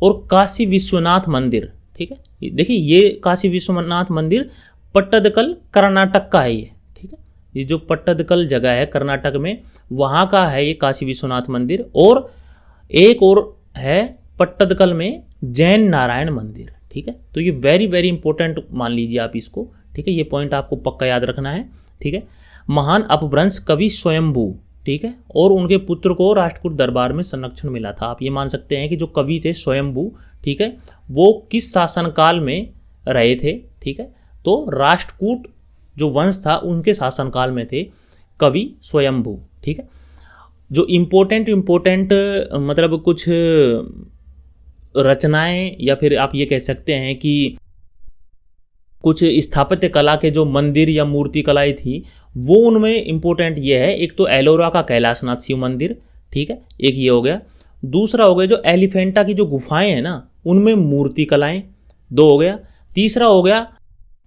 और काशी विश्वनाथ मंदिर, ठीक है। देखिए ये काशी विश्वनाथ मंदिर पट्टदकल कर्नाटक का है ये, ठीक है। ये जो पट्टदकल जगह है कर्नाटक में, वहां का है ये काशी विश्वनाथ मंदिर। और एक और है पट्टदकल में जैन नारायण मंदिर, ठीक है। तो ये वेरी वेरी इंपॉर्टेंट मान लीजिए आप इसको, ठीक है। ये पॉइंट आपको पक्का याद रखना है, ठीक है। महान अपभ्रंश कवि स्वयंभू, ठीक है, और उनके पुत्र को राष्ट्रकूट दरबार में संरक्षण मिला था। आप ये मान सकते हैं कि जो कवि थे स्वयंभू, ठीक है, वो किस शासनकाल में रहे थे, ठीक है। तो राष्ट्रकूट जो वंश था उनके शासनकाल में थे कवि स्वयंभू, ठीक है। जो इम्पोर्टेंट मतलब कुछ रचनाएं या फिर आप ये कह सकते हैं कि कुछ स्थापत्य कला के जो मंदिर या मूर्ति कलाएं थी वो उनमें इंपॉर्टेंट ये है, एक तो एलोरा का कैलाशनाथ शिव मंदिर, ठीक है, एक ये हो गया। दूसरा हो गया जो एलिफेंटा की जो गुफाएं हैं ना उनमें मूर्ति कलाएं, दो हो गया। तीसरा हो गया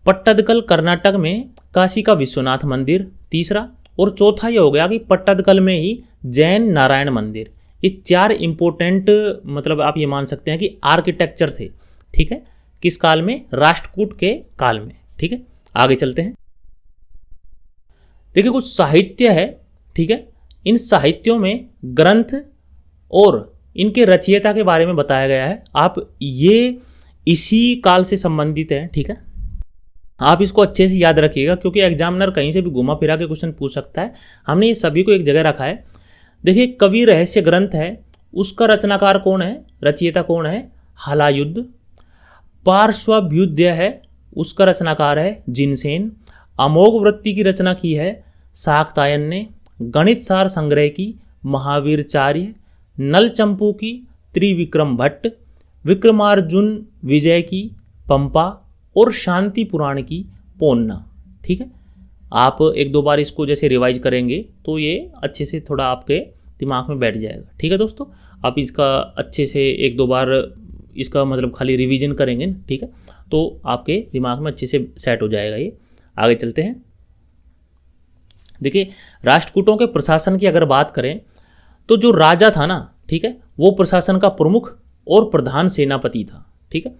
पट्टदकल कर्नाटक में काशी का विश्वनाथ मंदिर, तीसरा। और चौथा ये हो गया कि पट्टदकल में ही जैन नारायण मंदिर। ये चार इंपॉर्टेंट मतलब आप ये मान सकते हैं कि आर्किटेक्चर थे, ठीक है, किस काल में, राष्ट्रकूट के काल में, ठीक है। आगे चलते हैं। देखिए कुछ साहित्य है, ठीक है, इन साहित्यों में ग्रंथ और इनके रचयिता के बारे में बताया गया है। आप ये इसी काल से संबंधित है, ठीक है। आप इसको अच्छे से याद रखिएगा क्योंकि एग्जामिनर कहीं से भी घुमा फिरा के क्वेश्चन पूछ सकता है। हमने ये सभी को एक जगह रखा है। देखिए कवि रहस्य ग्रंथ है, उसका रचनाकार कौन है, रचयिता कौन है, हलायुद्ध। पार्श्वाभ्युदय है, उसका रचनाकार है जिनसेन। अमोघ वृत्ति की रचना की है शाक्तायन ने। गणित सार संग्रह की महावीरचार्य। नल चंपू की त्रिविक्रम भट्ट। विक्रमार्जुन विजय की पंपा और शांति पुराण की पोन्ना, ठीक है। आप एक दो बार इसको जैसे रिवाइज करेंगे तो ये अच्छे से थोड़ा आपके दिमाग में बैठ जाएगा, ठीक है दोस्तों। आप इसका अच्छे से एक दो बार इसका मतलब खाली रिवीजन करेंगे, ठीक है, तो आपके दिमाग में अच्छे से सेट हो जाएगा ये। आगे चलते हैं। देखिए राष्ट्रकूटों के प्रशासन की अगर बात करें तो जो राजा था ना, ठीक है, वो प्रशासन का प्रमुख और प्रधान सेनापति था, ठीक है,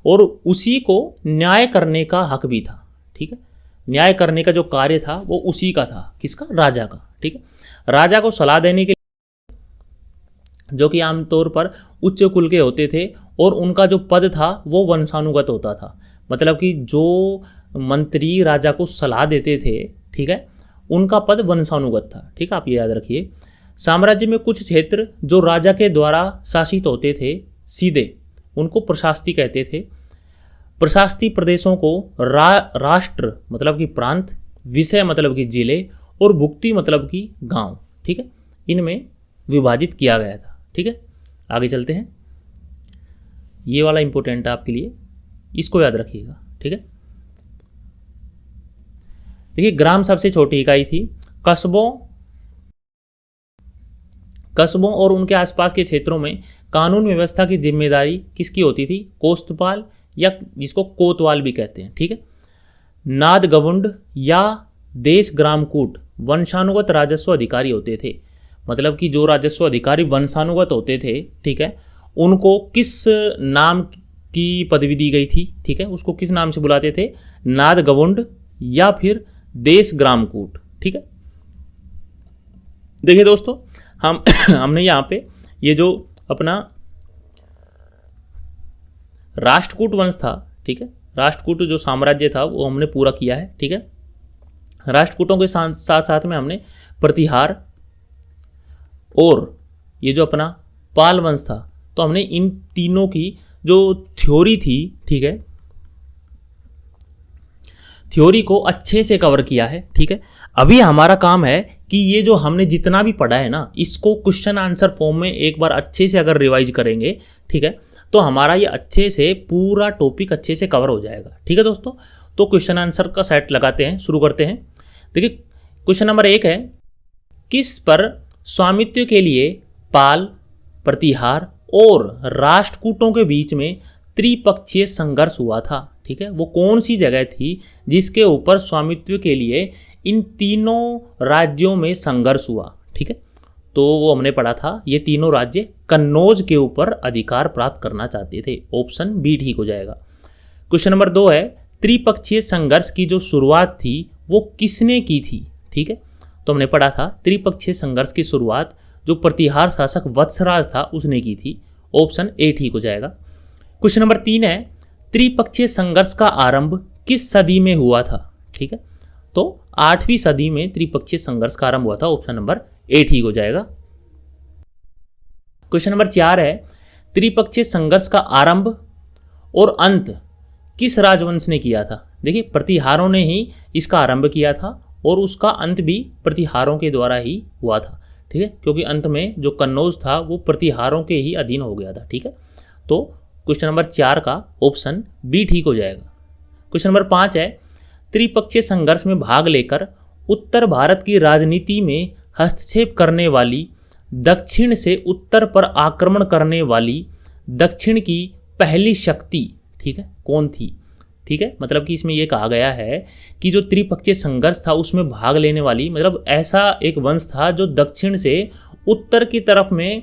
और उसी को न्याय करने का हक भी था, ठीक है। न्याय करने का जो कार्य था वो उसी का था, किसका, राजा का, ठीक है। राजा को सलाह देने के जो कि आमतौर पर उच्च कुल के होते थे और उनका जो पद था वो वंशानुगत होता था। मतलब कि जो मंत्री राजा को सलाह देते थे, ठीक है, उनका पद वंशानुगत था, ठीक है, आप ये याद रखिए। साम्राज्य में कुछ क्षेत्र जो राजा के द्वारा शासित होते थे सीधे, उनको प्रशास्ति कहते थे। प्रशास्ति प्रदेशों को राष्ट्र मतलब कि प्रांत, विषय मतलब कि जिले और भुक्ति मतलब कि गांव, ठीक है, इनमें विभाजित किया गया था, ठीक है। आगे चलते हैं। ये वाला इंपॉर्टेंट है आपके लिए, इसको याद रखिएगा, ठीक है। देखिए ग्राम सबसे छोटी इकाई थी। कस्बों और उनके आसपास के क्षेत्रों में कानून व्यवस्था की जिम्मेदारी किसकी होती थी, कोस्तपाल या जिसको कोतवाल भी कहते हैं, ठीक है। नादगवुंड या देश ग्रामकूट वंशानुगत राजस्व अधिकारी होते थे। मतलब कि जो राजस्व अधिकारी वंशानुगत होते थे, ठीक है, उनको किस नाम की पदवी दी गई थी, ठीक है, उसको किस नाम से बुलाते थे, नादगवुंड या फिर देश ग्रामकूट, ठीक है। देखिए दोस्तों हमने यहाँ पे ये जो अपना राष्ट्रकूट वंश था, ठीक है, राष्ट्रकूट जो साम्राज्य था वो हमने पूरा किया है, ठीक है। राष्ट्रकूटों के साथ साथ में हमने प्रतिहार और ये जो अपना पाल वंश था तो हमने इन तीनों की जो थ्योरी थी, ठीक है, थ्योरी को अच्छे से कवर किया है। ठीक है, अभी हमारा काम है कि ये जो हमने जितना भी पढ़ा है ना, इसको क्वेश्चन आंसर फॉर्म में एक बार अच्छे से अगर रिवाइज करेंगे, ठीक है, तो हमारा ये अच्छे से पूरा टॉपिक अच्छे से कवर हो जाएगा। ठीक है दोस्तों, तो क्वेश्चन आंसर का सेट लगाते हैं, शुरू करते हैं। देखिए क्वेश्चन नंबर 1 है, किस पर स्वामित्व के लिए पाल, प्रतिहार और राष्ट्रकूटों के बीच में त्रिपक्षीय संघर्ष हुआ था? ठीक है, वो कौन सी जगह थी जिसके ऊपर स्वामित्व के लिए इन तीनों राज्यों में संघर्ष हुआ? ठीक है, तो वो हमने पढ़ा था, ये तीनों राज्य कन्नौज के ऊपर अधिकार प्राप्त करना चाहते थे। ऑप्शन बी ठीक हो जाएगा। क्वेश्चन नंबर 2 है, त्रिपक्षीय संघर्ष की जो शुरुआत थी वो किसने की थी? ठीक है, तो हमने पढ़ा था त्रिपक्षीय संघर्ष की शुरुआत जो प्रतिहार शासक वत्सराज था उसने की थी। ऑप्शन ए ठीक हो जाएगा। क्वेश्चन नंबर 3 है, त्रिपक्षीय संघर्ष का आरंभ किस सदी में हुआ था? ठीक है, तो 8वीं सदी में त्रिपक्षीय संघर्ष का आरंभ हुआ था। ऑप्शन नंबर ए ठीक हो जाएगा। क्वेश्चन नंबर 4 है, त्रिपक्षीय संघर्ष का आरंभ और अंत किस राजवंश ने किया था? देखिए प्रतिहारों ने ही इसका आरंभ किया था और उसका अंत भी प्रतिहारों के द्वारा ही हुआ था। ठीक है, क्योंकि अंत में जो कन्नौज था वो प्रतिहारों के ही अधीन हो गया था। ठीक है, तो क्वेश्चन नंबर 4 का ऑप्शन बी ठीक हो जाएगा। क्वेश्चन नंबर 5 है, त्रिपक्षीय संघर्ष में भाग लेकर उत्तर भारत की राजनीति में हस्तक्षेप करने वाली, दक्षिण से उत्तर पर आक्रमण करने वाली दक्षिण की पहली शक्ति, ठीक है, कौन थी? ठीक है, मतलब कि इसमें यह कहा गया है कि जो त्रिपक्षीय संघर्ष था उसमें भाग लेने वाली, मतलब ऐसा एक वंश था जो दक्षिण से उत्तर की तरफ में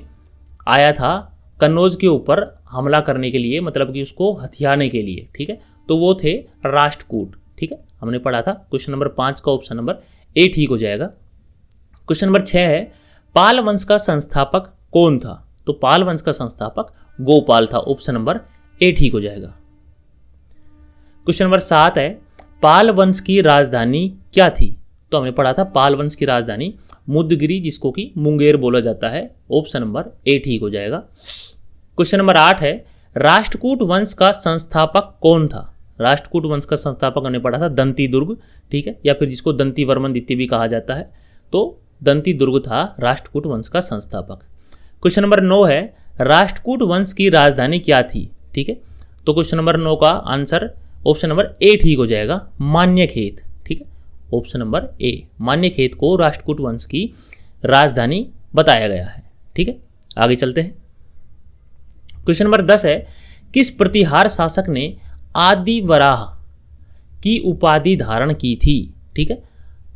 आया था कन्नौज के ऊपर हमला करने के लिए, मतलब कि उसको हथियाने के लिए। ठीक है, तो वो थे राष्ट्रकूट। ठीक है, हमने पढ़ा था। क्वेश्चन नंबर 5 का ऑप्शन नंबर ए ठीक हो जाएगा। क्वेश्चन नंबर 6 है, पाल वंश का संस्थापक कौन था? तो पाल वंश का संस्थापक गोपाल था। ऑप्शन नंबर ए ठीक हो जाएगा। क्वेश्चन नंबर 7 है, पाल वंश की राजधानी क्या थी? तो हमने पढ़ा था पाल वंश की राजधानी मुदगिरी, जिसको कि मुंगेर बोला जाता है। ऑप्शन नंबर ए ठीक हो जाएगा। क्वेश्चन नंबर 8 है, राष्ट्रकूट वंश का संस्थापक कौन था? राष्ट्रकूट वंश का संस्थापक हमने पढ़ा था दंती दुर्ग। ठीक है, या फिर जिसको दंती वर्मन द्वितीय भी कहा जाता है, तो दंती दुर्ग था राष्ट्रकूट वंश का संस्थापक। क्वेश्चन नंबर 9 है, राष्ट्रकूट वंश की राजधानी क्या थी? ठीक है, तो क्वेश्चन नंबर 9 का आंसर ऑप्शन नंबर ए ठीक हो जाएगा, मान्यखेत। ठीक है, ऑप्शन नंबर ए, मान्यखेत को राष्ट्रकूट वंश की राजधानी बताया गया है। ठीक है, आगे चलते हैं। क्वेश्चन नंबर 10 है, किस प्रतिहार शासक ने आदि वराह की उपाधि धारण की थी? ठीक है,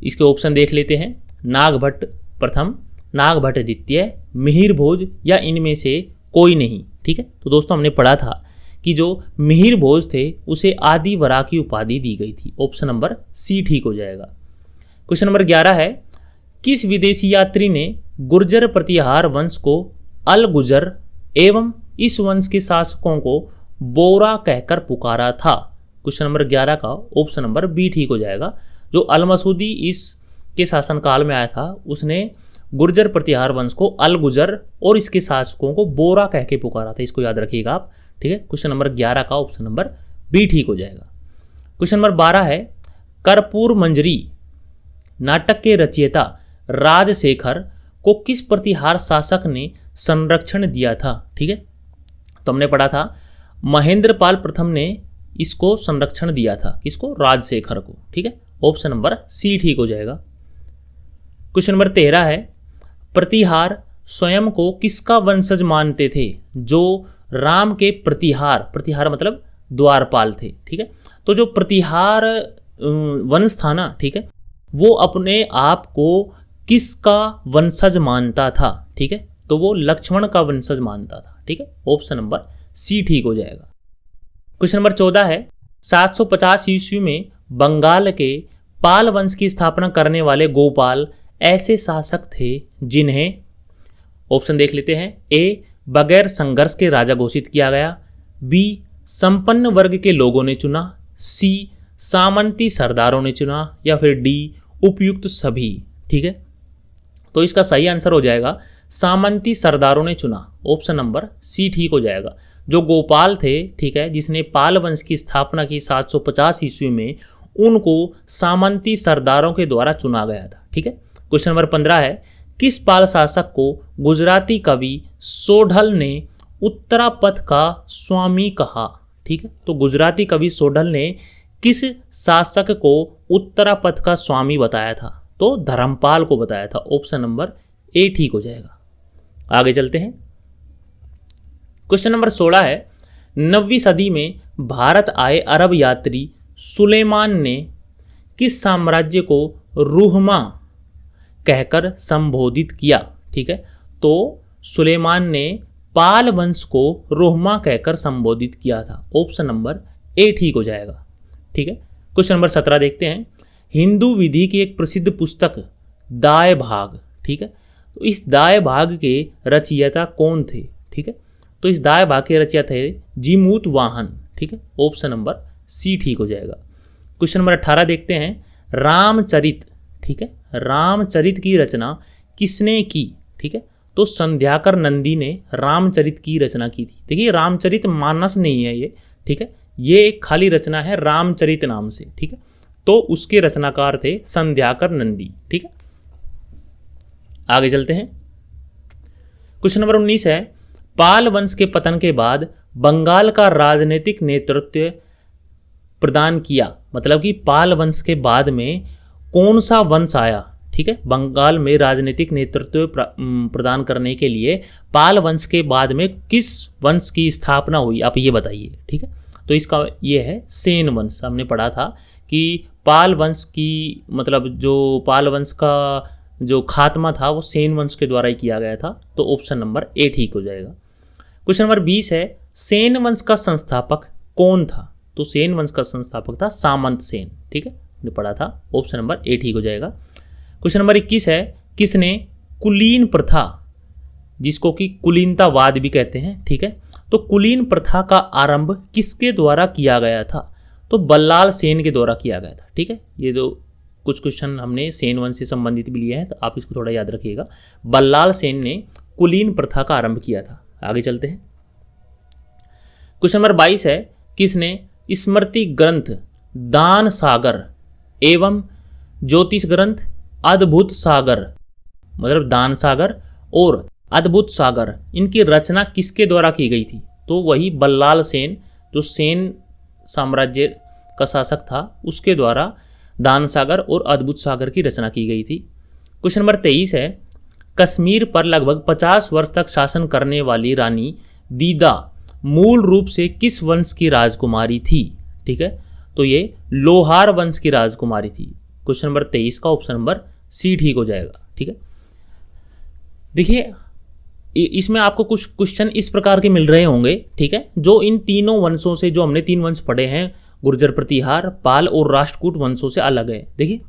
इसके ऑप्शन देख लेते हैं। नागभट्ट प्रथम, नागभट्ट द्वितीय, मिहिर भोज या इनमें से कोई नहीं। ठीक है, तो दोस्तों हमने पढ़ा था कि जो मिहिर भोज थे उसे आदि वराह की उपाधि दी गई थी। ऑप्शन नंबर सी ठीक हो जाएगा। क्वेश्चन नंबर 11 है, किस विदेशी यात्री ने गुर्जर प्रतिहार वंश को अल गुजर एवं इस वंश के शासकों को बोरा कहकर पुकारा था? क्वेश्चन नंबर 11 का ऑप्शन नंबर बी ठीक हो जाएगा। जो अल मसूदी इसके शासनकाल में आया था उसने गुर्जर प्रतिहार वंश को अल गुजर और इसके शासकों को बोरा कह के पुकारा था। इसको याद रखिएगा आप। ठीक है, क्वेश्चन नंबर 11 का ऑप्शन नंबर बी ठीक हो जाएगा। क्वेश्चन नंबर 12 है, कर्पूर मंजरी नाटक के रचयिता राजशेखर को किस प्रतिहार शासक ने संरक्षण दिया था? ठीक है, तो हमने पढ़ा था महेंद्र पाल प्रथम ने इसको संरक्षण दिया था। किसको? राजशेखर को। ठीक है, ऑप्शन नंबर सी ठीक हो जाएगा। क्वेश्चन नंबर 13 है, प्रतिहार स्वयं को किसका वंशज मानते थे? जो राम के प्रतिहार, प्रतिहार मतलब द्वारपाल थे। ठीक है, तो जो प्रतिहार वंश था ना, ठीक है, वो अपने आप को किसका वंशज मानता था? ठीक है, तो वो लक्ष्मण का वंशज मानता था। ठीक है, ऑप्शन नंबर सी ठीक हो जाएगा। क्वेश्चन नंबर 14 है, 750 ईस्वी में बंगाल के पाल वंश की स्थापना करने वाले गोपाल ऐसे शासक थे जिन्हें, ऑप्शन देख लेते हैं, ए बगैर संघर्ष के राजा घोषित किया गया, बी संपन्न वर्ग के लोगों ने चुना, सी सामंती सरदारों ने चुना, या फिर डी उपयुक्त सभी। ठीक है, तो इसका सही आंसर हो जाएगा सामंती सरदारों ने चुना? ऑप्शन नंबर सी ठीक हो जाएगा। जो गोपाल थे, ठीक है, जिसने पाल वंश की स्थापना की 750 ईस्वी में, उनको सामंती सरदारों के द्वारा चुना गया था। ठीक है। क्वेश्चन नंबर 15 है, किस पाल शासक को गुजराती कवि सोढल ने उत्तरापथ का स्वामी कहा? ठीक है, तो गुजराती कवि सोढल ने किस शासक को उत्तरापथ का स्वामी बताया था? तो धर्मपाल को बताया था। ऑप्शन नंबर ए ठीक हो जाएगा। आगे चलते हैं। क्वेश्चन नंबर 16 है, 9वीं सदी में भारत आए अरब यात्री सुलेमान ने किस साम्राज्य को रूहमा कहकर संबोधित किया? ठीक है, तो सुलेमान ने पाल वंश को रोहमा कहकर संबोधित किया था। ऑप्शन नंबर ए ठीक हो जाएगा। ठीक है। क्वेश्चन नंबर 17 देखते हैं। हिंदू विधि की एक प्रसिद्ध पुस्तक दाय भाग, ठीक है, तो इस दाय भाग के रचयिता कौन थे? ठीक है, तो इस दाय भाग के रचयिता थे जीमूत वाहन। ठीक है, ऑप्शन नंबर सी ठीक हो जाएगा। क्वेश्चन नंबर 18 देखते हैं। रामचरित, ठीक है, रामचरित की रचना किसने की? ठीक है, तो संध्याकर नंदी ने रामचरित की रचना की थी। देखिए, रामचरित मानस नहीं है ये, ठीक है, ये एक खाली रचना है रामचरित नाम से। ठीक है, तो उसके रचनाकार थे संध्याकर नंदी। ठीक है, आगे चलते हैं। क्वेश्चन नंबर 19 है, पाल वंश के पतन के बाद बंगाल का राजनीतिक नेतृत्व प्रदान किया, मतलब कि पाल वंश के बाद में कौन सा वंश आया? ठीक है, बंगाल में राजनीतिक नेतृत्व प्रदान करने के लिए पाल वंश के बाद में किस वंश की स्थापना हुई, आप ये बताइए। ठीक है, तो इसका ये है सेन वंश। हमने पढ़ा था कि पाल वंश की मतलब जो पाल वंश का जो खात्मा था वो सेन वंश के द्वारा ही किया गया था। तो ऑप्शन नंबर ए ठीक हो जाएगा। क्वेश्चन नंबर 20 है, सेन वंश का संस्थापक कौन था? तो सेन वंश का संस्थापक था सामंत सेन। ठीक है, हमने पढ़ा था। ऑप्शन नंबर ए ठीक हो जाएगा। क्वेश्चन नंबर 21 है, किसने कुलीन प्रथा, जिसको कि कुलीनतावाद भी कहते हैं, ठीक है, तो कुलीन प्रथा का आरंभ किसके द्वारा किया गया था? तो बल्लाल सेन के द्वारा किया गया था। ठीक है, ये जो कुछ क्वेश्चन हमने सेन वंश से संबंधित भी लिए हैं, तो आप इसको थोड़ा याद रखिएगा। बल्लाल सेन ने कुलीन प्रथा का आरंभ किया था। आगे चलते हैं। क्वेश्चन नंबर 22 है, किसने स्मृति ग्रंथ दान सागर एवं ज्योतिष ग्रंथ अद्भुत सागर, मतलब दान सागर और अद्भुत सागर, इनकी रचना किसके द्वारा की गई थी? तो वही बल्लाल सेन, जो सेन साम्राज्य का शासक था, उसके द्वारा दान सागर और अद्भुत सागर की रचना की गई थी। क्वेश्चन नंबर 23 है, कश्मीर पर लगभग 50 वर्ष तक शासन करने वाली रानी दीदा मूल रूप से किस वंश की राजकुमारी थी? ठीक है, तो ये लोहार वंश की राजकुमारी थी। क्वेश्चन नंबर 23 का ऑप्शन नंबर सी ठीक हो जाएगा। ठीक है, देखिए इसमें आपको कुछ क्वेश्चन इस प्रकार के मिल रहे होंगे, ठीक है, जो इन तीनों वंशों से, जो हमने 3 वंश पढ़े हैं, गुर्जर प्रतिहार, पाल और राष्ट्रकूट वंशों से अलग है। देखिए,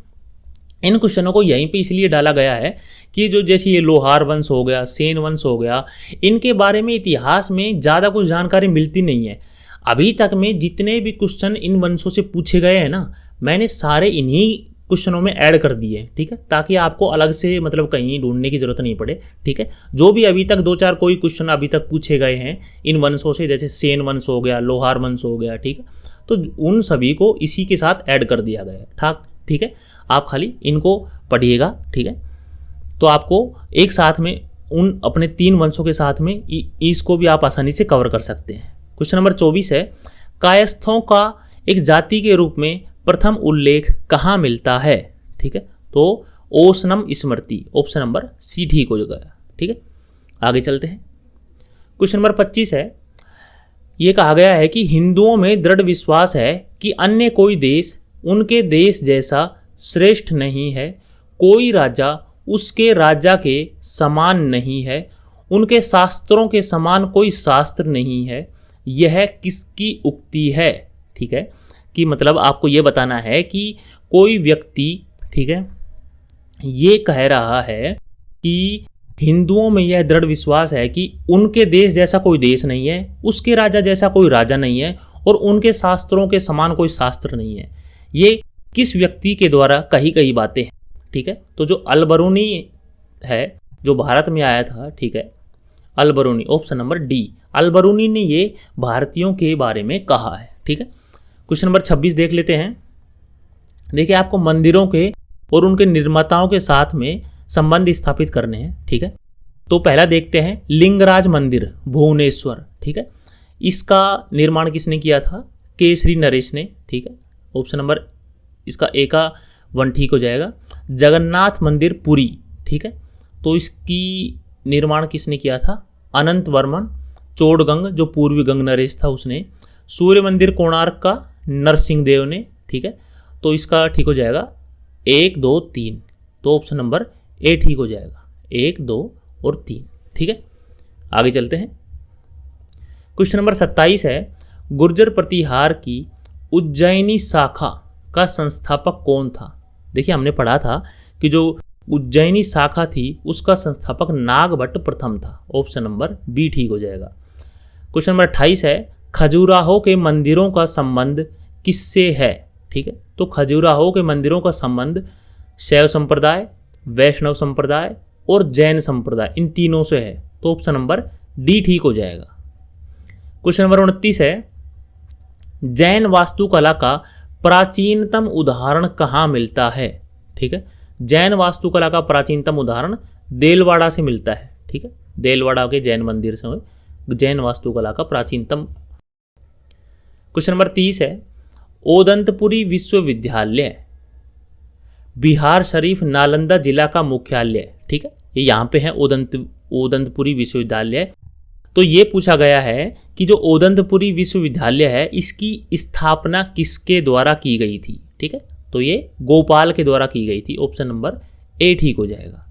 इन क्वेश्चनों को यहीं पे इसलिए डाला गया है कि जो जैसे ये लोहार वंश हो गया, सेन वंश हो गया, इनके बारे में इतिहास में ज़्यादा कुछ जानकारी मिलती नहीं है। अभी तक में जितने भी क्वेश्चन इन वंशों से पूछे गए हैं ना, मैंने सारे इन्हीं क्वेश्चनों में ऐड कर दिए। ठीक है, ताकि आपको अलग से मतलब कहीं ढूंढने की जरूरत नहीं पड़े। ठीक है, जो भी अभी तक 2-4 कोई क्वेश्चन अभी तक पूछे गए हैं इन वंशों से, जैसे सेन वंश हो गया, लोहार वंश हो गया, ठीक है, तो उन सभी को इसी के साथ ऐड कर दिया गया है। ठीक है, आप खाली इनको पढ़िएगा। ठीक है, तो आपको एक साथ में उन अपने 3 वंशों के साथ में इसको भी आप आसानी से कवर कर सकते हैं। क्वेश्चन नंबर 24 है, कायस्थों का एक जाति के रूप में प्रथम उल्लेख कहाँ मिलता है? ठीक है, तो ओसनम स्मृति, ऑप्शन नंबर सी ठीक हो गया। ठीक है, आगे चलते हैं। क्वेश्चन नंबर 25 है, यह कहा गया है कि हिंदुओं में दृढ़ विश्वास है कि अन्य कोई देश उनके देश जैसा श्रेष्ठ नहीं है, कोई राजा उसके राजा के समान नहीं है, उनके शास्त्रों के समान कोई शास्त्र नहीं है। यह किसकी उक्ति है? ठीक है, कि मतलब आपको यह बताना है कि कोई व्यक्ति, ठीक है, ये कह रहा है कि हिंदुओं में यह दृढ़ विश्वास है कि उनके देश जैसा कोई देश नहीं है, उसके राजा जैसा कोई राजा नहीं है, और उनके शास्त्रों के समान कोई शास्त्र नहीं है। ये किस व्यक्ति के द्वारा कही गई बातें हैं? ठीक है, तो जो अलबरूनी है जो भारत में आया था, ठीक है, Al-Biruni, option number D, Al-Biruni ने ये भारतीयों के बारे में कहा है, ठीक है। क्वेश्चन नंबर 26 देख लेते हैं। देखिए आपको मंदिरों के और उनके निर्माताओं के साथ में संबंध स्थापित करने हैं, ठीक है। तो पहला देखते हैं लिंगराज मंदिर भुवनेश्वर, ठीक है, इसका निर्माण किसने किया था? केसरी नरेश ने, ठीक है, ऑप्शन नंबर इसका ए का 1 ठीक हो जाएगा। जगन्नाथ मंदिर पुरी, ठीक है, तो इसकी निर्माण किसने किया था? अनंत वर्मन चोड़गंग, जो पूर्वी गंग नरेश था उसने। सूर्य मंदिर कोणार्क का नरसिंह देव ने, ठीक है, तो इसका ठीक हो जाएगा 1, 2, 3, तो ऑप्शन नंबर ए ठीक हो जाएगा, 1, 2 और 3, ठीक है। आगे चलते हैं। क्वेश्चन नंबर 27 है, गुर्जर प्रतिहार की उज्जैनी शाखा का संस्थापक कौन था? देखिए हमने पढ़ा था कि जो उज्जैनी शाखा थी उसका संस्थापक नागभट्ट प्रथम था, ऑप्शन नंबर बी ठीक हो जाएगा। क्वेश्चन नंबर 28 है, खजुराहो के मंदिरों का संबंध किससे है? ठीक है, तो खजुराहो के मंदिरों का संबंध शैव संप्रदाय, वैष्णव संप्रदाय और जैन संप्रदाय, इन तीनों से है, तो ऑप्शन नंबर डी ठीक हो जाएगा। क्वेश्चन नंबर 29 है, जैन वास्तुकला का प्राचीनतम उदाहरण कहाँ मिलता है? ठीक है, जैन वास्तुकला का प्राचीनतम उदाहरण देलवाड़ा से मिलता है, ठीक है, देलवाड़ा के जैन मंदिर से जैन वास्तुकला का प्राचीनतम। क्वेश्चन नंबर 30 है, ओदंतपुरी विश्वविद्यालय बिहार शरीफ नालंदा जिला का मुख्यालय, ठीक है, ये यहाँ पे है ओदंतपुरी विश्वविद्यालय। तो ये पूछा गया है कि जो ओदंतपुरी विश्वविद्यालय है इसकी स्थापना किसके द्वारा की गई थी? ठीक है, तो ये गोपाल के द्वारा की गई थी, ऑप्शन नंबर ए ठीक हो जाएगा।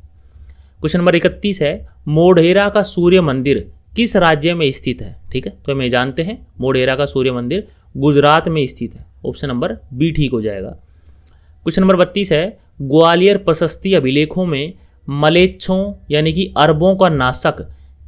क्वेश्चन नंबर 31 है, मोढेरा का सूर्य मंदिर किस राज्य में स्थित है? ठीक है, तो हमें जानते हैं मोढेरा का सूर्य मंदिर गुजरात में स्थित है, ऑप्शन नंबर बी ठीक हो जाएगा। क्वेश्चन नंबर 32 है, ग्वालियर प्रशस्ति अभिलेखों में मलेच्छों यानी कि अरबों का नाशक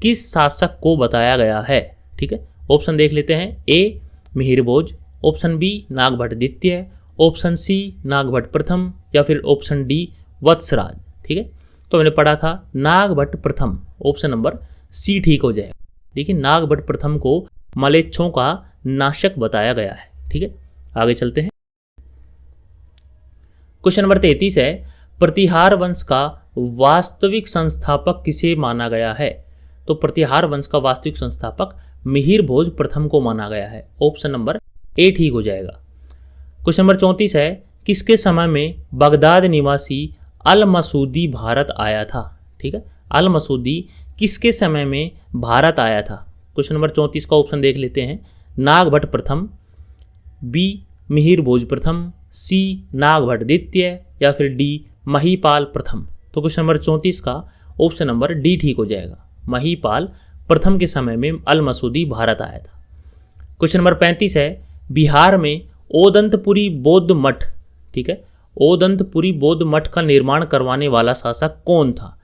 किस शासक को बताया गया है? ठीक है, ऑप्शन देख लेते हैं, ए मिहिर भोज, ऑप्शन बी नागभट्ट द्वितीय, ऑप्शन सी नागभट्ट प्रथम या फिर ऑप्शन डी वत्सराज। ठीक है, तो मैंने पढ़ा था नागभट्ट प्रथम, ऑप्शन नंबर सी ठीक हो जाएगा। देखिए नागभट्ट प्रथम को मलेच्छों का नाशक बताया गया है। ठीक है, आगे चलते हैं। क्वेश्चन नंबर 33 है, प्रतिहार वंश का वास्तविक संस्थापक किसे माना गया है? तो प्रतिहार वंश का वास्तविक संस्थापक मिहिर भोज प्रथम को माना गया है, ऑप्शन नंबर ए ठीक हो जाएगा। क्वेश्चन नंबर 34 है, किसके समय में बगदाद निवासी अल मसूदी भारत आया था? ठीक है, अल मसूदी किसके समय में भारत आया था? क्वेश्चन नंबर 34 का ऑप्शन देख लेते हैं, नागभट्ट प्रथम, बी मिहिर भोज प्रथम, सी नागभट्ट द्वितीय या फिर डी महीपाल प्रथम। तो क्वेश्चन नंबर 34 का ऑप्शन नंबर डी ठीक हो जाएगा, महीपाल प्रथम के समय में अल मसूदी भारत आया था। क्वेश्चन नंबर 35 है, बिहार में ओदंतपुरी बौद्ध मठ, ठीक है, ओदंतपुरी बौद्ध मठ का निर्माण करवाने वाला शासक कौन था?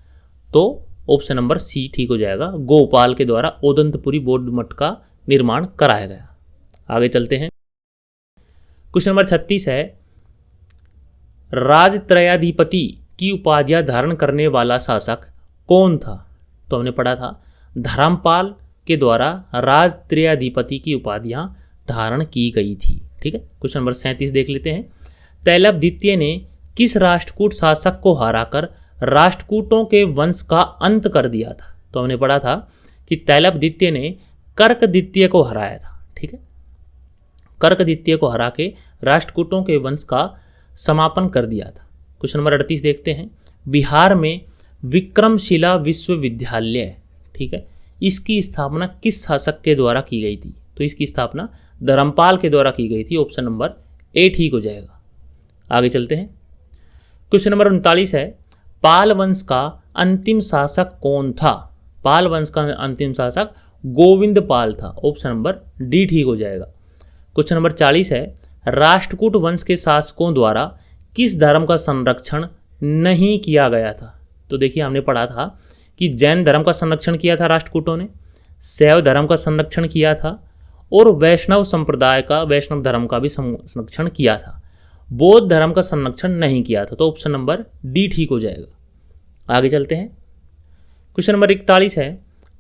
तो ऑप्शन नंबर सी ठीक हो जाएगा, गोपाल के द्वारा ओदंतपुरी बौद्ध मठ का निर्माण कराया गया। आगे चलते हैं। क्वेश्चन नंबर 36 है, राजत्रयाधिपति की उपाधियां धारण करने वाला शासक कौन था? तो हमने पढ़ा था धर्मपाल के द्वारा राजत्रयाधिपति की उपाधियां धारण की गई थी। ठीक है, क्वेश्चन नंबर 37 देख लेते हैं, तैलब द्वितीय ने किस राष्ट्रकूट शासक को हराकर राष्ट्रकूटों के वंश का अंत कर दिया था? तो हमने पढ़ा था कि तैलब द्वितीय ने कर्क द्वितीय को हराया था। ठीक है, कर्क द्वितीय को हरा के राष्ट्रकूटों के वंश का समापन कर दिया था। क्वेश्चन नंबर 38 देखते हैं, बिहार में विक्रमशिला विश्वविद्यालय, ठीक है, इसकी स्थापना किस शासक के द्वारा की गई थी? तो इसकी स्थापना धर्मपाल के द्वारा की गई थी, ऑप्शन नंबर ए ठीक हो जाएगा। आगे चलते हैं। क्वेश्चन नंबर 39 है, पाल वंश का अंतिम शासक कौन था? पाल वंश का अंतिम शासक गोविंद पाल था, ऑप्शन नंबर डी ठीक हो जाएगा। क्वेश्चन नंबर 40 है, राष्ट्रकूट वंश के शासकों द्वारा किस धर्म का संरक्षण नहीं किया गया था? तो देखिए हमने पढ़ा था कि जैन धर्म का संरक्षण किया था राष्ट्रकूटों ने, शैव धर्म का संरक्षण किया था और वैष्णव संप्रदाय का, वैष्णव धर्म का भी संरक्षण किया था। बौद्ध धर्म का संरक्षण नहीं किया था, तो ऑप्शन नंबर डी ठीक हो जाएगा। आगे चलते हैं। क्वेश्चन नंबर 41 है,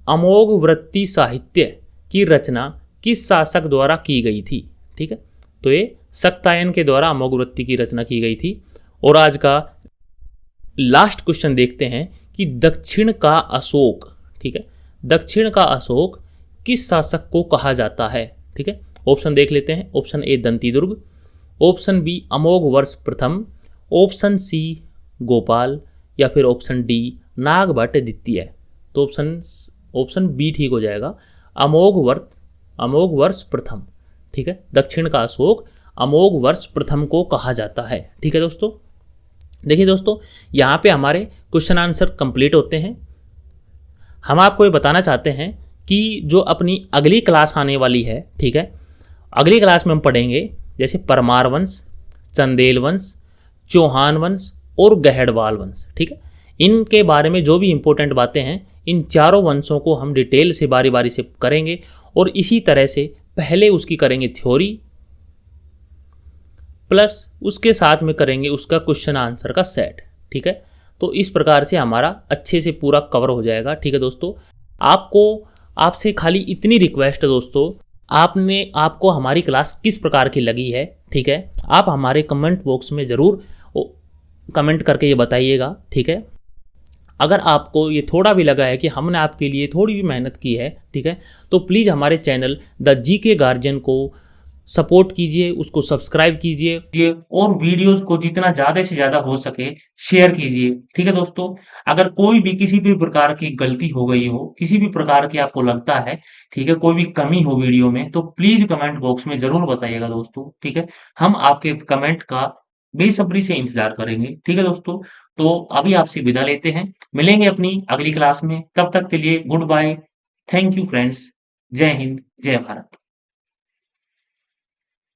अमोघ वृत्ति साहित्य की रचना किस शासक द्वारा की गई थी। ठीक है, तो ये सक्तायन के द्वारा अमोघ वृत्ति की रचना की गई थी। और आज का लास्ट क्वेश्चन देखते हैं कि दक्षिण का अशोक, ठीक है, दक्षिण का अशोक किस शासक को कहा जाता है। ठीक है, ऑप्शन देख लेते हैं। Option A Dantidurga, option B Amoghavarsha प्रथम, ऑप्शन सी गोपाल, या फिर ऑप्शन डी नागभट्ट द्वितीय। तो ऑप्शन बी ठीक हो जाएगा, अमोघ वर्ष प्रथम। ठीक है, दक्षिण का अशोक अमोघ वर्ष प्रथम को कहा जाता है। ठीक है दोस्तों, देखिए दोस्तों, यहाँ पे हमारे क्वेश्चन आंसर कंप्लीट होते हैं। हम आपको ये बताना चाहते हैं कि जो अपनी अगली क्लास आने वाली है, ठीक है, अगली क्लास में हम पढ़ेंगे जैसे परमार वंश, चंदेल वंश, चौहान वंश और गहड़वाल वंश। ठीक है, इनके बारे में जो भी इंपॉर्टेंट बातें हैं, इन चारों वंशों को हम डिटेल से बारी बारी से करेंगे। और इसी तरह से पहले उसकी करेंगे थ्योरी, प्लस उसके साथ में करेंगे उसका क्वेश्चन आंसर का सेट। ठीक है, तो इस प्रकार से हमारा अच्छे से पूरा कवर हो जाएगा। ठीक है दोस्तों, आपसे खाली इतनी रिक्वेस्ट है दोस्तों, आपको हमारी क्लास किस प्रकार की लगी है। ठीक है, आप हमारे कमेंट बॉक्स में ज़रूर कमेंट करके ये बताइएगा। ठीक है, अगर आपको ये थोड़ा भी लगा है कि हमने आपके लिए थोड़ी भी मेहनत की है, ठीक है, तो प्लीज़ हमारे चैनल द जीके गार्जियन को सपोर्ट कीजिए, उसको सब्सक्राइब कीजिए और वीडियोस को जितना ज़्यादा से ज़्यादा हो सके शेयर कीजिए। ठीक है दोस्तों, अगर कोई भी किसी भी प्रकार की गलती हो गई हो, किसी भी प्रकार की आपको लगता है, ठीक है, कोई भी कमी हो वीडियो में, तो प्लीज़ कमेंट बॉक्स में ज़रूर बताइएगा दोस्तों। ठीक है, हम आपके कमेंट का बेसब्री से इंतजार करेंगे। ठीक है दोस्तों, तो अभी आपसे विदा लेते हैं, मिलेंगे अपनी अगली क्लास में। तब तक के लिए good bye, thank you friends, जय हिंद, जय भारत।